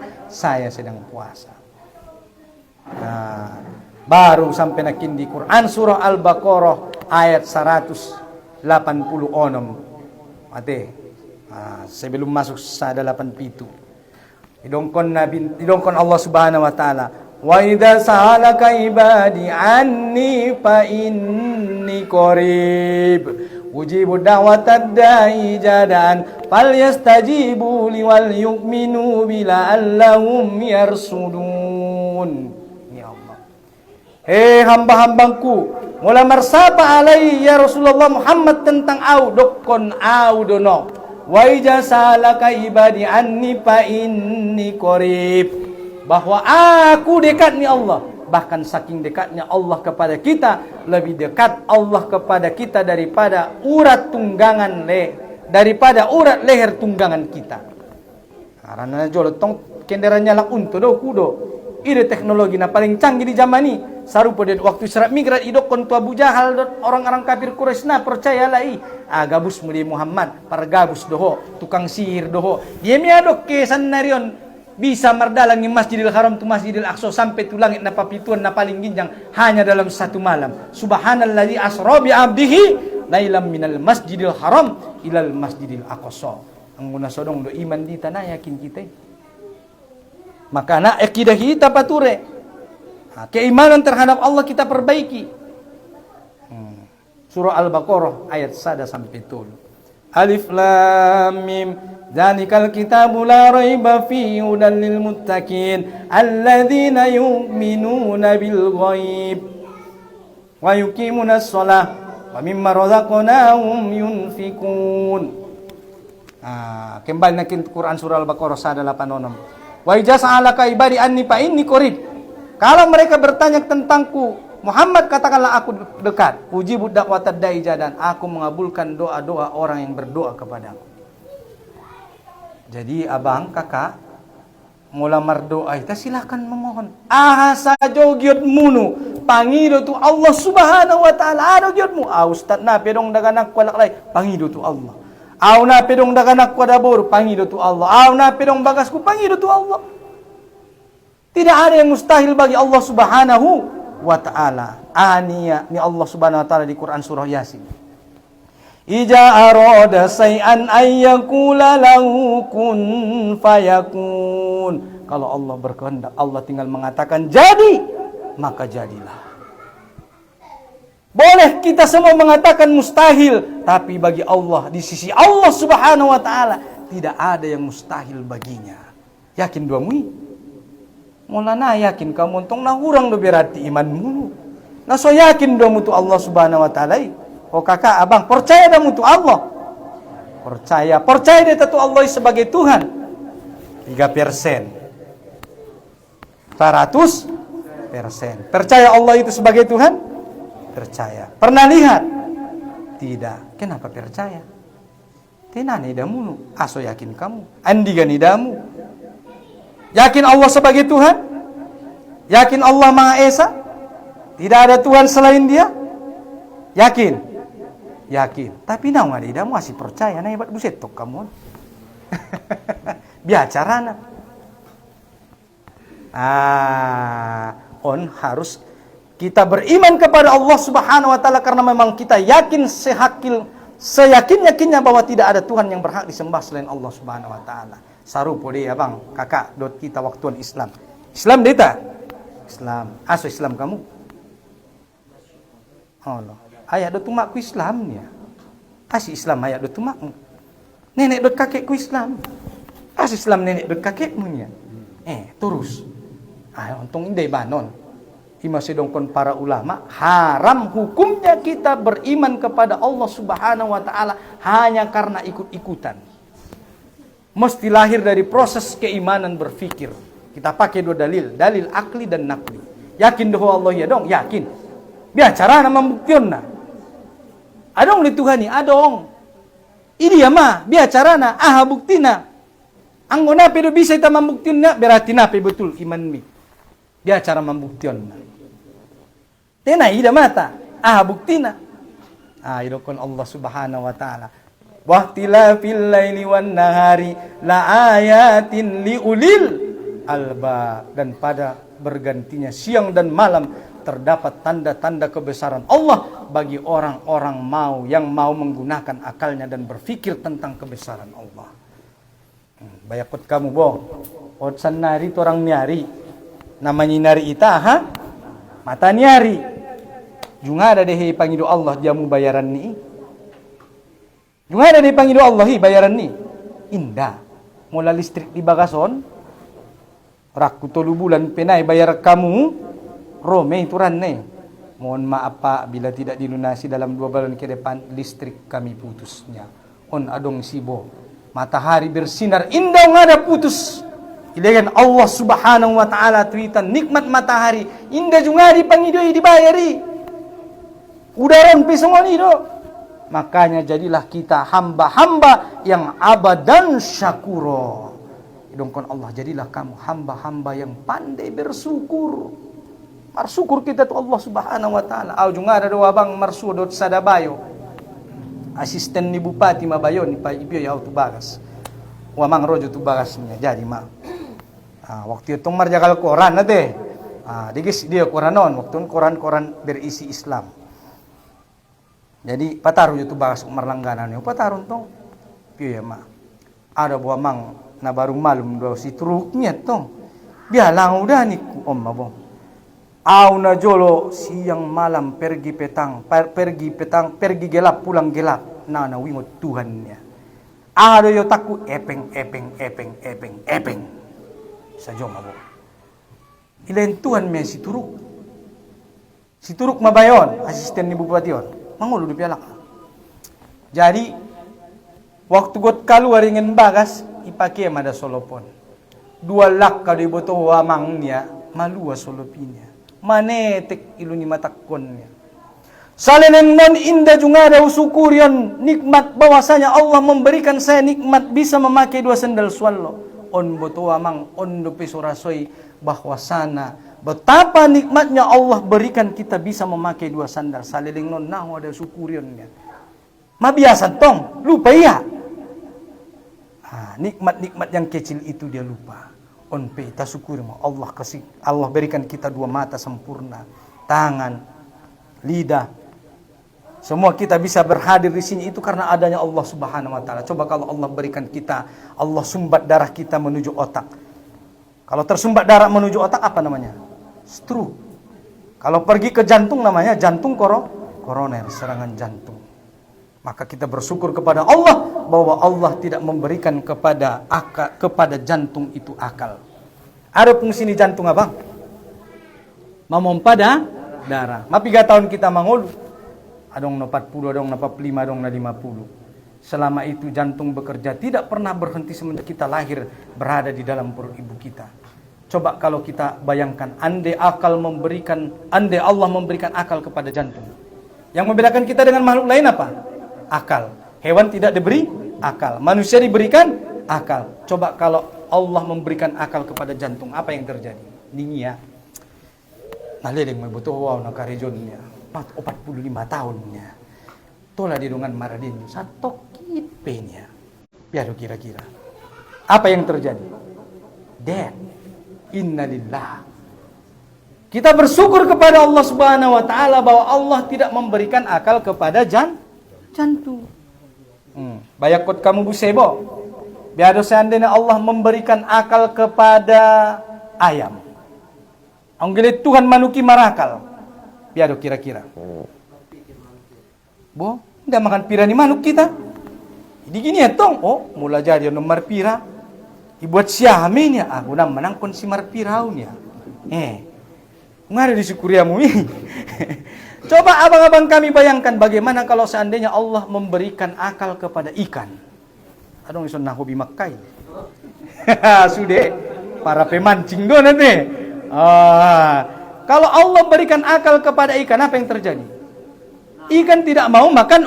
Baru sampai nakin di Quran surah Al-Baqarah ayat 186. Sebelum masuk sada 87. Idongkon Allah Subhanahu wa taala. Wa idza sa'alaka ibadi anni fa inni qarib ujibu da'watad da'i jadan falyastajibu li wal yu'minu bila allahum yarsudun. Ya Allah. Hamba-hambaku, mula marsapa alai ya Rasulullah Muhammad tentang au dokon au dono. Wa idza sa'alaka ibadi anni fa inni qarib. Bahwa aku dekat ni Allah. Bahkan saking dekatnya Allah kepada kita, lebih dekat Allah kepada kita daripada urat leher tunggangan kita. Karena jolo tong kendaraan nyala untu do kudo. Ide teknologi na paling canggih di zaman ini. Sarupa dia waktu Isra Mi'raj idok kon tu Abu Jahal orang-orang kafir Quraisy na percayalah gabus muli Muhammad para gabus doho tukang sihir doho dia miadok ke sanarion bisa mardalang di Masjidil Haram tu Masjidil Aqsa sampai tu langit na papituan na paling ginjang hanya dalam satu malam. Subhanalladzi asra bi 'abdihi lailam minal Masjidil Haram ilal Masjidil Aqsa. Ang guna sodong do iman di tanah yakin kita. Maka na akidah kita pature. Keimanan terhadap Allah kita perbaiki. Surah Al-Baqarah ayat 1 sampai 7. Alif Lam Mim. Dzalikal kitabu la raiba fihi hudan lil muttaqin alladzina yu'minuna bil ghaib wa yuqimunas shalah wa mimma razaqnahum yunfikun. Kembali nakin Quran surah Al-Baqarah 186. Wa ijaza'alaka ibadi anni fa inni qarib. Kalau mereka bertanya tentangku, Muhammad katakanlah aku dekat. Ujibu da'watad da'i dan aku mengabulkan doa-doa orang yang berdoa kepadaku. Jadi abang, kakak, mula mardoa kita silakan memohon. Sajogiot munu, pangido tu Allah Subhanahu wa taala adogiotmu. Ustaz na pedong daganak walak lay, pangido tu Allah. Na pedong daganak wadabur, pangido tu Allah. Na pedong bagasku, pangido tu Allah. Tidak ada yang mustahil bagi Allah Subhanahu wa taala. Ania ni Allah Subhanahu wa taala di Quran surah Yasin. Ija arada say'an ayyakula lahu kun fayakun. Kalau Allah berkehendak, Allah tinggal mengatakan jadi, maka jadilah. Boleh kita semua mengatakan mustahil, tapi bagi Allah, di sisi Allah Subhanahu wa taala, tidak ada yang mustahil baginya. Yakin dua mui? Mulana yakin kamu untong nahurang do berarti imanmu. Nah so yakin dua mutu Allah Subhanahu wa taala. Oh kakak, abang, percaya dah mutu Allah. Percaya dia tentu Allah sebagai Tuhan. 3%. 100%. Percaya Allah itu sebagai Tuhan? Percaya. Pernah lihat? Tidak. Kenapa percaya? Tenane damu, aso yakin kamu. Andi gani damu. Yakin Allah sebagai Tuhan? Yakin Allah Maha Esa? Tidak ada Tuhan selain Dia? Yakin? Yakin. Tapi nawa dia masih percaya na hebat buset tok kamu. Biacarana. On harus kita beriman kepada Allah Subhanahu wa taala karena memang kita yakin seyakin-yakinnya bahwa tidak ada Tuhan yang berhak disembah selain Allah Subhanahu wa taala. Sarupo dia abang, kakak dot kita waktuan Islam. Islam deta? Islam. Aso Islam kamu? Allah. Ayah dot tumakku Islamnya. Asih Islam ayah dot tumakmu. Nenek dot kakekku Islam. Asih Islam nenek dot kakekmu nya. Terus. Untung indai banon. Ima sedongkon para ulama, haram hukumnya kita beriman kepada Allah Subhanahu wa taala hanya karena ikut-ikutan. Mesti lahir dari proses keimanan berfikir. Kita pakai dua dalil akli dan nakli. Yakin doh Allah ya dong, yakin. Biacara nama membuktionna. Adong li Tuhani, adong. Ini ya mah, biacarana, buktina. Anggona pero bisa kita membuktionna, berarti nape betul iman mi. Biacara membuktionna. Tena ida mata, buktina. Idokon Allah Subhanahu wa taala. Wahtilafil laili wan nahari la ayatin liulil alba, dan pada bergantinya siang dan malam terdapat tanda-tanda kebesaran Allah bagi orang-orang yang mau menggunakan akalnya dan berfikir tentang kebesaran Allah. Bayakot kamu otsan nari orang nyari, namanya nari ita mata nyari. Junga ada deh pangido Allah jamu bayaran ni. Junga ada deh pangido Allah bayaran ni. Indah. Mula listrik di bagason. Raku 3 bulan penai bayar kamu. Rome ituran nih. Mohon maaf Pak bila tidak dilunasi dalam 2 bulan ke depan listrik kami putusnya. On adong sibo. Matahari bersinar indah ngada putus. Ilegan Allah Subhanahu wa taala tweetan nikmat matahari indah juga dipangidoi dibayari. Udaran pisongon itu. Makanya jadilah kita hamba-hamba yang abadan syakuro. Idongkon Allah jadilah kamu hamba-hamba yang pandai bersyukur. Marsyukur kita tu Allah Subhanahu wa taala. Au juga ada dua bang marsudot sadabayo. Asisten ni Bupati Mabayon ni Pak Ibio ya tu bagas. Wa mang rojo tu bagasnya jadi mah. Waktu itu marjakal koran nate. Digis dia koranon waktu koran-koran berisi Islam. Jadi pataru itu bagas umar langganan yo patarun tong. Piyo ya mah. Ada buah mang na baru malum do si truknya tong. Bialang udah nih om mabong. Au na jolo siang malam pergi gelap pulang gelap na wingot Tuhannya. Ada yo takku epeng sajo mabo. Ilain Tuhan me si turuk mabayon asisten ni bupati on mangulu di pialak. Jadi waktu got keluar ingin bagas ipakai mada solopon 2 lak kado iboto wamangnya malua solopinya. Manetek iluni matakkonnya. Salenen non indah juga ada usukurian nikmat bahwasanya Allah memberikan saya nikmat bisa memakai 2 sandal swallo. On boto amang on do pesorasoi bahwasana betapa nikmatnya Allah berikan kita bisa memakai 2 sandal. Salenen non nahu ada usukuriannya. Mabiasa tong lupa ya. Nikmat-nikmat yang kecil itu dia lupa. On pe kita syukur Allah kasih, Allah berikan kita 2 mata sempurna, tangan, lidah. Semua kita bisa berhadir di sini itu karena adanya Allah Subhanahu wa taala. Coba kalau Allah berikan kita, Allah sumbat darah kita menuju otak. Kalau tersumbat darah menuju otak apa namanya? Stroke. Kalau pergi ke jantung namanya jantung koroner, serangan jantung. Maka kita bersyukur kepada Allah bahwa Allah tidak memberikan kepada jantung itu akal. Ada fungsi di jantung apa? Memompa darah. Ma 3 tahun kita mangulu. Adong na 40, adong na 45, adong na 50. Selama itu jantung bekerja tidak pernah berhenti semenjak kita lahir berada di dalam perut ibu kita. Coba kalau kita bayangkan andai Allah memberikan akal kepada jantung. Yang membedakan kita dengan makhluk lain apa? Akal. Hewan tidak diberi akal. Manusia diberikan akal. Coba kalau Allah memberikan akal kepada jantung, apa yang terjadi? Ningia. Naleleng may butuh wow na karejonnya. 45 tahunnya. Tola di dungan maradin. Satu kipenya. Biar kira-kira. Apa yang terjadi? Dead. Innalillah. Kita bersyukur kepada Allah Subhanahu wa taala bahwa Allah tidak memberikan akal kepada jantung. Bayakot kamu busebo. Biado seandainya Allah memberikan akal kepada ayam. Anggelit Tuhan manuki marakal. Biado kira-kira. Bo, tidak makan pira ni manuk kita. Jadi gini ya tong. Oh, mula jadi nomor pira. Ibuat siahamnya. Aku nak menangkon si marpiraunya. Ngada disyukuriamu ini. Coba abang-abang kami bayangkan bagaimana kalau seandainya Allah memberikan akal kepada ikan. Adong ison na hobi makai. Sudah para pemancing do nanti. Kalau Allah berikan akal kepada ikan, apa yang terjadi? Ikan tidak mau makan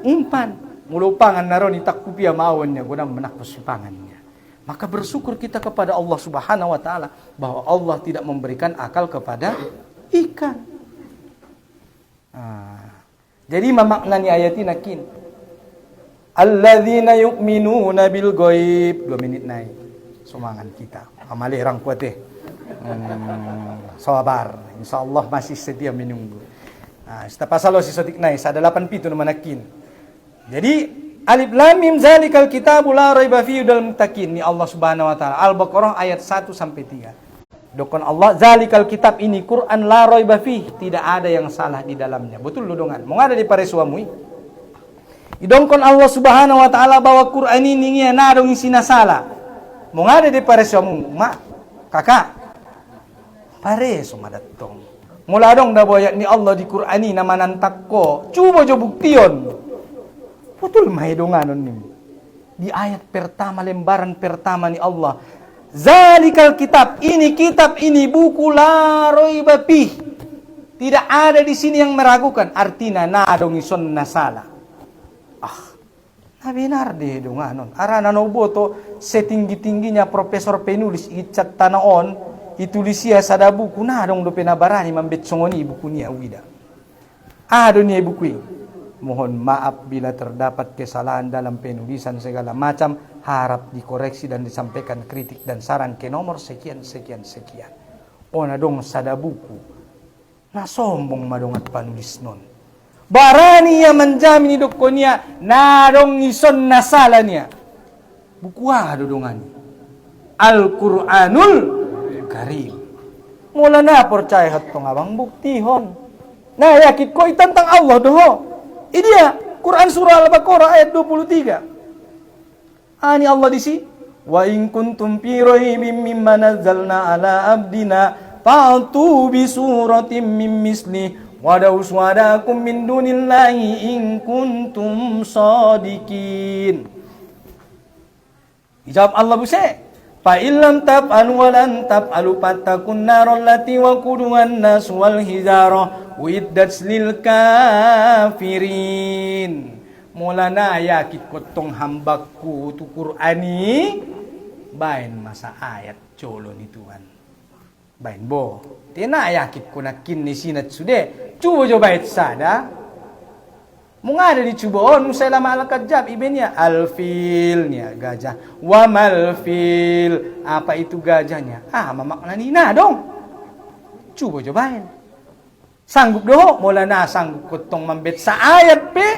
umpan. Mulupangan naroni takupia mauannya guna menakpus pangannya. Maka bersyukur kita kepada Allah Subhanahu wa taala bahwa Allah tidak memberikan akal kepada ikan. Jadi memaknani ayat ini nakin. Alladzina yu'minuna bil ghaib. 2 menit naik. Semangat kita. Amali orang kuat sabar. Insyaallah masih setia menunggu. Sta pasalo si sotik naik sada 8 pitu manakin. Jadi Alif Lam Mim zalikal kitabul la raiba fihi hudal muttaqin. Ni Allah Subhanahu wa taala. Al-Baqarah ayat 1 sampai 3. Dokon Allah zalikal kitab ini Quran la raiba fihi, tidak ada yang salah di dalamnya. Betul dodongan. Mau ada di paresuamui. Idongkon Allah Subhanahu wa taala bahwa Quran ini na dong isina salah. Mau ada di paresuamu, mak, kakak. Pareso madatong. Mula dong da boyat ni Allah di Quran ini nama nantakko. Coba jo buktion. Betul mahidunganon nih. Di ayat pertama lembaran pertama nih Allah. Zalikal kitab ini buku la raiba fih. Tidak ada di sini yang meragukan. Artinya na dong ison nasala. Benar deh dunganon. Arana no boto setinggi-tingginya profesor penulis icat tanaon itulisia sada buku na dong dope na barani mambet songoni buku ni awida. Dunia buku. Mohon maaf bila terdapat kesalahan dalam penulisan segala macam, harap dikoreksi dan disampaikan kritik dan saran ke nomor sekian. Ona dong sada buku. Na sombong madongat panulis non. Barani ya menjamin dokonia na dong ison nasalanya. Buku dodongani. Al-Qur'anul Karim. Mula na percaya hatong abang buktihon. Nah yakit ko tentang Allah doho. Ini dia Quran surah Al-Baqarah ayat 23. Ani Allah disi. Wa in kuntum fi raibin mimma nazzalna ala abdina fa'tu bi suratin min misli wa daw suwadakum min dunillahi in kuntum sadiqin. Dijawab Allah buse. Fa illam taf'alu wa lan taf'alu fattakun narol lati waquduhan nas wal hijarah uiddat lil kafirin. Mulana yakit kotong hambaku tu Qur'ani bain masa ayat colo ni Tuhan. Bain bo. Tina yakit ko nakin ni sinat sude. Cuba jo bait sada. Mung ada dicubaon saya lama al-kajab ibenya al-fil nya gajah. Wa mal-fil. Apa itu gajahnya? Mamakna nina dong. Cuba jo bain. Sanggup doh, mulana sanggup kotong mambet sa ayat pe,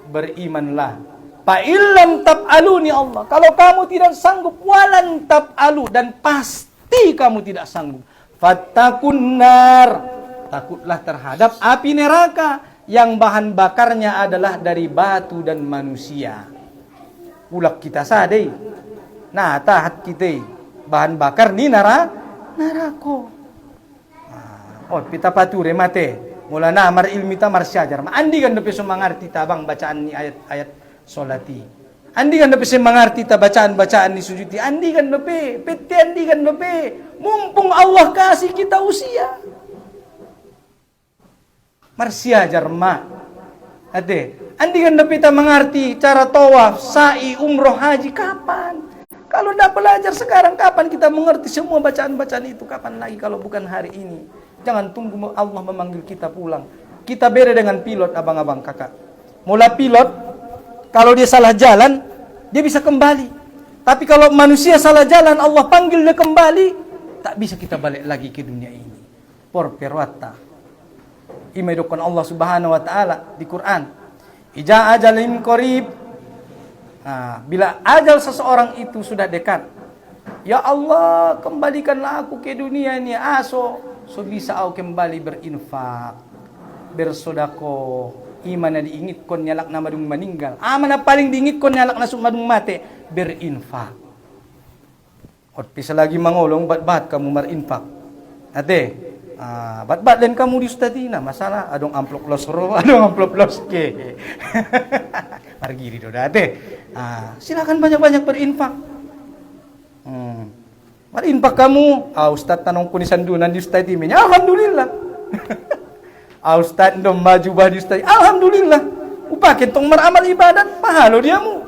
berimanlah. Fa illam taf'alu ni Allah. Kalau kamu tidak sanggup, walan taf'alu, dan pasti kamu tidak sanggup. Fattakun nar. Takutlah terhadap api neraka yang bahan bakarnya adalah dari batu dan manusia. Ulak kita sadai. Nah, tahat kita bahan bakar ni narako. Oh, pita pature mate. Mula na mar ilmi ta mar syajar. Andi kan dapat semangarti tabang bacaan ni ayat-ayat solati. Andi kan dapat semangarti ta bacaan-bacaan ni sujuti. Andi kan dapat, pete andi kan dapat. Mumpung Allah kasih kita usia. Mar syajar ma. Ade, andi kan dapat ta mengerti cara tawaf, sa'i, umroh, haji kapan? Kalau tidak belajar sekarang, kapan kita mengerti semua bacaan-bacaan itu? Kapan lagi kalau bukan hari ini? Jangan tunggu Allah memanggil kita pulang. Kita beda dengan pilot, abang-abang kakak. Mula pilot, kalau dia salah jalan, dia bisa kembali. Tapi kalau manusia salah jalan, Allah panggil dia kembali, tak bisa kita balik lagi ke dunia ini. Por perwata. Imedokon Allah Subhanahu wa taala di Quran. Ija ajalin qarib. Bila ajal seseorang itu sudah dekat, ya Allah, kembalikanlah aku ke dunia ini. So bisa aku kembali berinfak, bersodako. Imana diingit kon nyalak na madung meninggal. Mana paling diingit kon nyalak na madung mate, berinfak. Bisa lagi mangolong bat-bat kamu berinfak. Ate, bat-bat dan kamu di ustadina masalah adong amplop losro, adong amplop loske. Margiri do ate. Silakan banyak-banyak berinfak. Berinfak kamu, Ustaz tanong ko ni sandunan di Ustaz iminya, alhamdulillah. Ustaz ndom maju bah di Ustaz, alhamdulillah. Upakin tong maramal ibadat, pahalo diamu.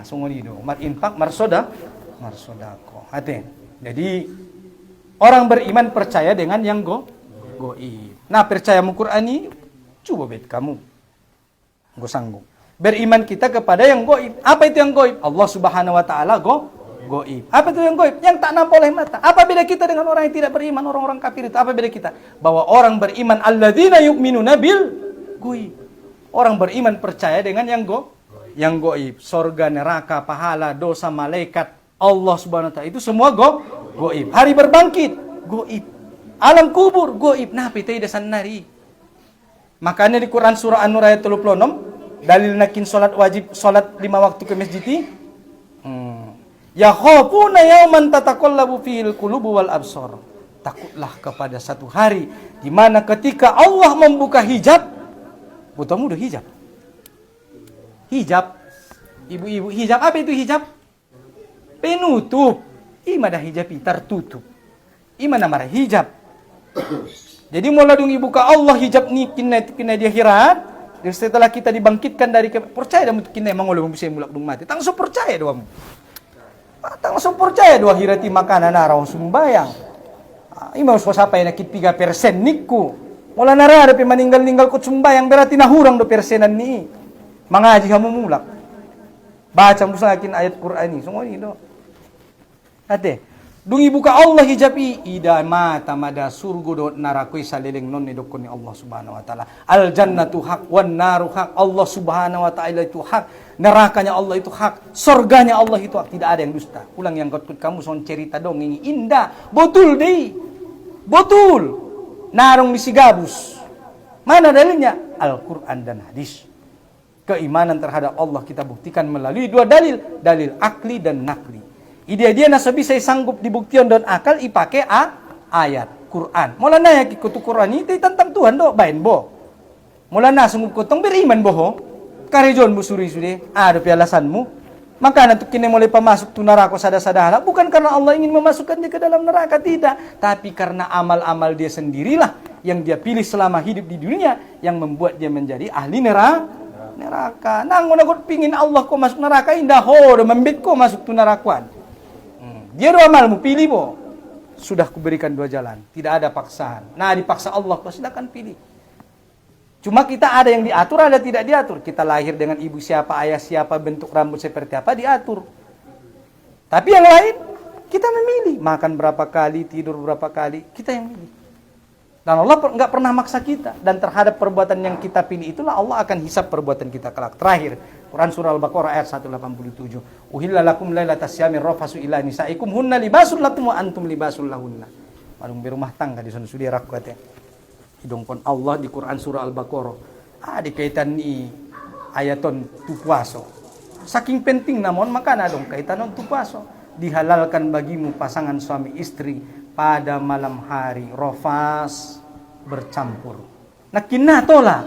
Sungguh do, berinfak marsodako. Hati. Jadi orang beriman percaya dengan yang goib. Nah, percaya Qur'ani, coba bet kamu. Go sanggup. Beriman kita kepada yang goib. Apa itu yang goib? Allah Subhanahu wa taala goib. Apa itu yang goib? Yang tak nampak oleh mata. Apa beda kita dengan orang yang tidak beriman, orang-orang kafir itu? Apa beda kita? Bahwa orang beriman alladzina yu'minuna bil goib. Orang beriman percaya dengan yang goib. Sorga, neraka, pahala, dosa, malaikat, Allah Subhanahu wa taala itu semua goib. Hari berbangkit goib. Alam kubur goib. Nah, pitai dasan nari. Makanya di Quran surah An-Nur ayat 36, dalil nakin salat wajib, salat 5 waktu ke masjid. Ya khafuna yauman tataqallabu fil qulubu wal absar. Takutlah kepada satu hari di mana ketika Allah membuka hijab, botamu udah hijab. Hijab. Ibu-ibu hijab, apa itu hijab? Penutup. Ima dah hijab tertutup. Ima namanya hijab. Jadi mulai dung ibuka Allah hijab ni kena dia akhirat. Dan setelah kita dibangkitkan dari percaya dan mungkin emang oleh bisa mulak dung mati. Tangso percaya doamu. Tang so percaya dua hirati makanan araw sumbayang. Imaw so sapay na kit 3% niku. Wala na ra dapat maninggal-ninggal ko sumbayang berarti nahurang do persenan ni. Mangaji hamumulak. Baca mo sa akin ayat Quran ni. Sungo ni do. Ate, dungi buka Allah hijabi ida mata mada surga do narakoi saleleng non edokon ni Allah Subhanahu wa taala. Al jannatu haq wan naru haq. Allah Subhanahu wa taala itu hak. Nerakanya Allah itu hak. Surganya Allah itu hak. Tidak ada yang dusta. Ulang yang kot kamu son cerita dong ini indah. Betul deh. Betul. Narong di Sigabus. Mana dalilnya? Al-Quran dan hadis. Keimanan terhadap Allah kita buktikan melalui dua dalil. Dalil akli dan nakli. Dia nasabi saya sanggup dibuktikan dan akal ipake ayat Quran. Mula na ya kikutu Quran ini tentang Tuhan do bain bo. Mula na sunggup kutong beriman boho. Karejon bu suri sude. Ada pialasanmu. Maka nanti kini mulai pemasuk tu neraka sada-sadala. Bukan karena Allah ingin memasukkan dia ke dalam neraka, tidak. Tapi karena amal-amal dia sendirilah yang dia pilih selama hidup di dunia yang membuat dia menjadi ahli neraka. Nang nagot pingin Allah ko masuk neraka indah ho, membit ko masuk tu nerakuan. Dia dua amalmu pilih bo. Sudah kuberikan dua jalan, tidak ada paksaan. Nah dipaksa Allah, kau silakan pilih. Cuma kita ada yang diatur, ada tidak diatur. Kita lahir dengan ibu siapa, ayah siapa, bentuk rambut seperti apa diatur. Tapi yang lain kita memilih. Makan berapa kali, tidur berapa kali, kita yang pilih. Dan Allah nggak pernah maksa kita. Dan terhadap perbuatan yang kita pilih itulah Allah akan hisap perbuatan kita kelak. Terakhir, Quran surah Al-Baqarah ayat 187. Uhilla lakum lailatas syamir rafasu ila nisaikum hunna libasul lakum wa antum libasul lahunna. Warung berumah tangga di sana sudah rakwat ya. Hidungkon Allah di Quran surah Al-Baqarah. Di kaitan ni ayaton tu puaso. Saking penting namun maka na dong kaitan tu puaso. Dihalalkan bagimu pasangan suami istri pada malam hari rofas bercampur. Natola.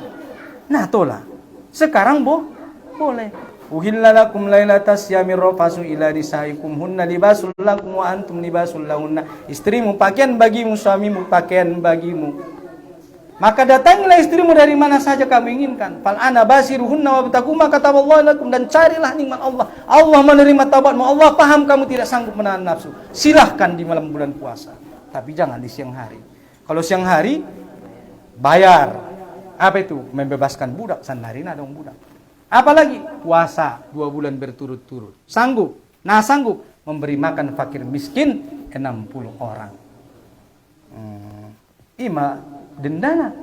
Sekarang boleh. Uhilla lakum lailatas syami rafasu ila nisaikum hunna libasul lakum wa antum libasul lahunna. Istrimu pakaian bagimu, suamimu pakaian bagimu. Maka datangilah istrimu dari mana saja kamu inginkan. Fal ana basiruhunna wabtagu ma kataballahu lakum, dan carilah nikmat Allah. Allah menerima taubatmu. Allah paham kamu tidak sanggup menahan nafsu. Silahkan di malam bulan puasa. Tapi jangan di siang hari. Kalau siang hari bayar. Apa itu? Membebaskan budak. Sandarina dong budak. Apalagi puasa 2 bulan berturut-turut. Sanggup. Nah sanggup memberi makan fakir miskin 60 orang. Dendana.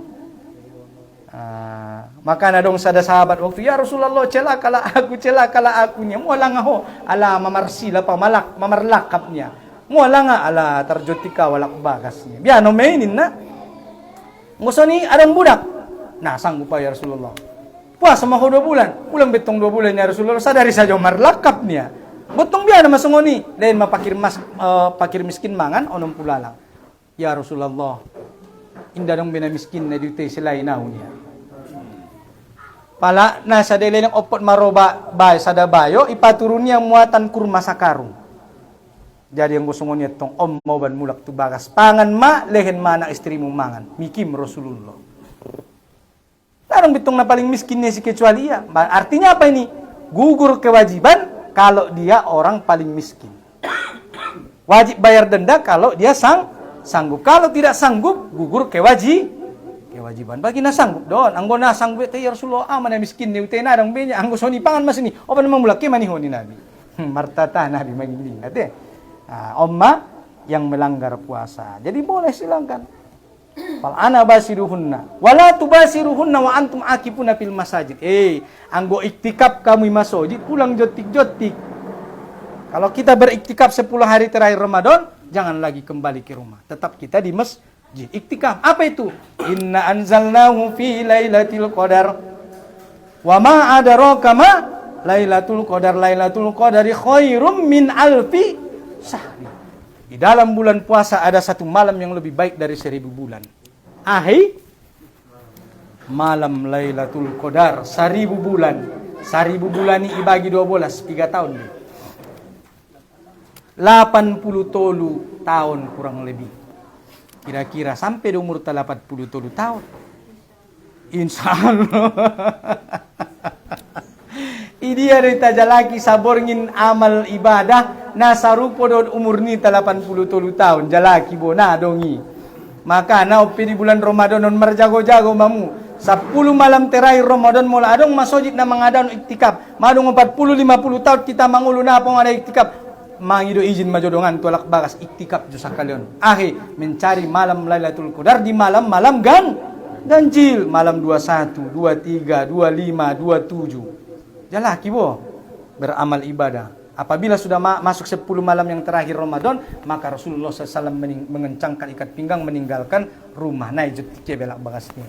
Maka nadong sada sahabat waktu ya Rasulullah celakalah akunya muala nga ho ala mamarsila pa mamarlakapnya muala nga ala tarjotika walak bagasnya biano mainin na ngusoni adang budak nah sanggup pa ya Rasulullah puasa maho 2 bulan ulang betong 2 bulan ya Rasulullah sadari saja marlakapnya botong biana masungoni lain pakir miskin mangan onom pulalang ya Rasulullah indah dong bina miskin na dito sila inaunya. Pala nasa dele ng opot maroba bay sada bayo ipaturunnya muatan kurma sakarung. Jadi yang gusto niya tong mau ban mulak tu bagas pangan ma lehen mana istri mo mangan mikim Rasulullah. Larang bitong na paling miskin niya si kecuali ya. Artinya apa ini? Gugur kewajiban kalau dia orang paling miskin. Wajib bayar denda kalau dia sanggup. Kalau tidak sanggup, gugur kewajiban. Bagi na sanggup doon. Anggo na sanggup, ya Rasulullah, mana miskin ni utay na dong benya. Anggo soni pangan mas ni. O pa namang mulaki maniho ni Nabi. Martata Nabi magiling natin. Omma yang melanggar puasa. Jadi boleh silangkan. Fal ana basiruhunna. Wala tubasiruhunna wa antum akifuna fil masajid. Anggo iktikaf kamu masjid, pulang jotik-jotik. Kalau kita beriktikaf 10 hari terakhir Ramadan, jangan lagi kembali ke rumah. Tetap kita di masjid. Iktikaf. Apa itu? Inna anzalnahu fi lailatul qadar. Wa ma adraka ma lailatul qadar. Lailatul qadari khairum min alfi syahri. Di dalam bulan puasa ada 1 malam yang lebih baik dari 1000 bulan. Malam Lailatul Qadar 1000 bulan. 1000 bulan ini dibagi 12, 3 tahun. 80 tolu tahun kurang lebih. Kira-kira sampai di umur 80 tolu tahun. Insya Allah. Ini ada tajalaki saborngin amal ibadah na sarupo don umur ni 80 tahun jalaki bona dongi. Maka na upi di bulan Ramadan non marjago-jago mamu. 10 malam terakhir Ramadan mula adong masojid na mengadaun iktikaf. Madong 40-50 tahun kita mangulu na pong ada iktikaf. Mangido izin majodongan tolak bagas iktikaf jo sakalion. Akhir mencari malam Lailatul Qadar di malam-malam ganjil, malam 21, 23, 25, 27. Jalaki bo beramal ibadah. Apabila sudah masuk 10 malam yang terakhir Ramadan, maka Rasulullah SAW mengencangkan ikat pinggang meninggalkan rumah. Nah, itu belak bagas ini.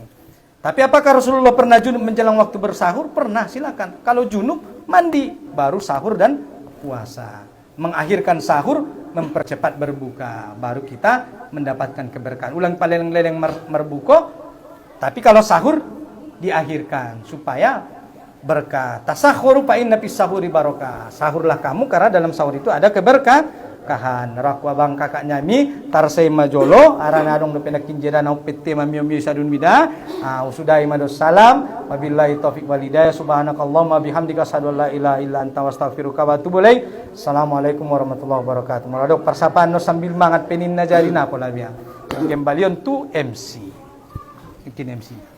Tapi apakah Rasulullah pernah junub menjelang waktu bersahur? Pernah, silakan. Kalau junub, mandi, baru sahur dan puasa. Mengakhirkan sahur, mempercepat berbuka. Baru kita mendapatkan keberkahan. Ulang paleng-leleng merbuko, tapi kalau sahur, diakhirkan. Supaya berkah. Tasahuru fa inna fis sahuri barokah. Sahurlah kamu karena dalam sahur itu ada keberkahan. Rakwa bang kakak nyami tarsai majolo arana adong do penak kinjeda na pete mamio sadun bida. Usudai mados salam wabillahi taufik walhidayah subhanakallahumma bihamdika asyhadu an la ilaha illa anta astaghfiruka wa atubu ilaik. Assalamualaikum warahmatullahi wabarakatuh. Muradok persapaan no sambil mangat penin na jari na pola biya. Kembalion tu MC. Mungkin MC.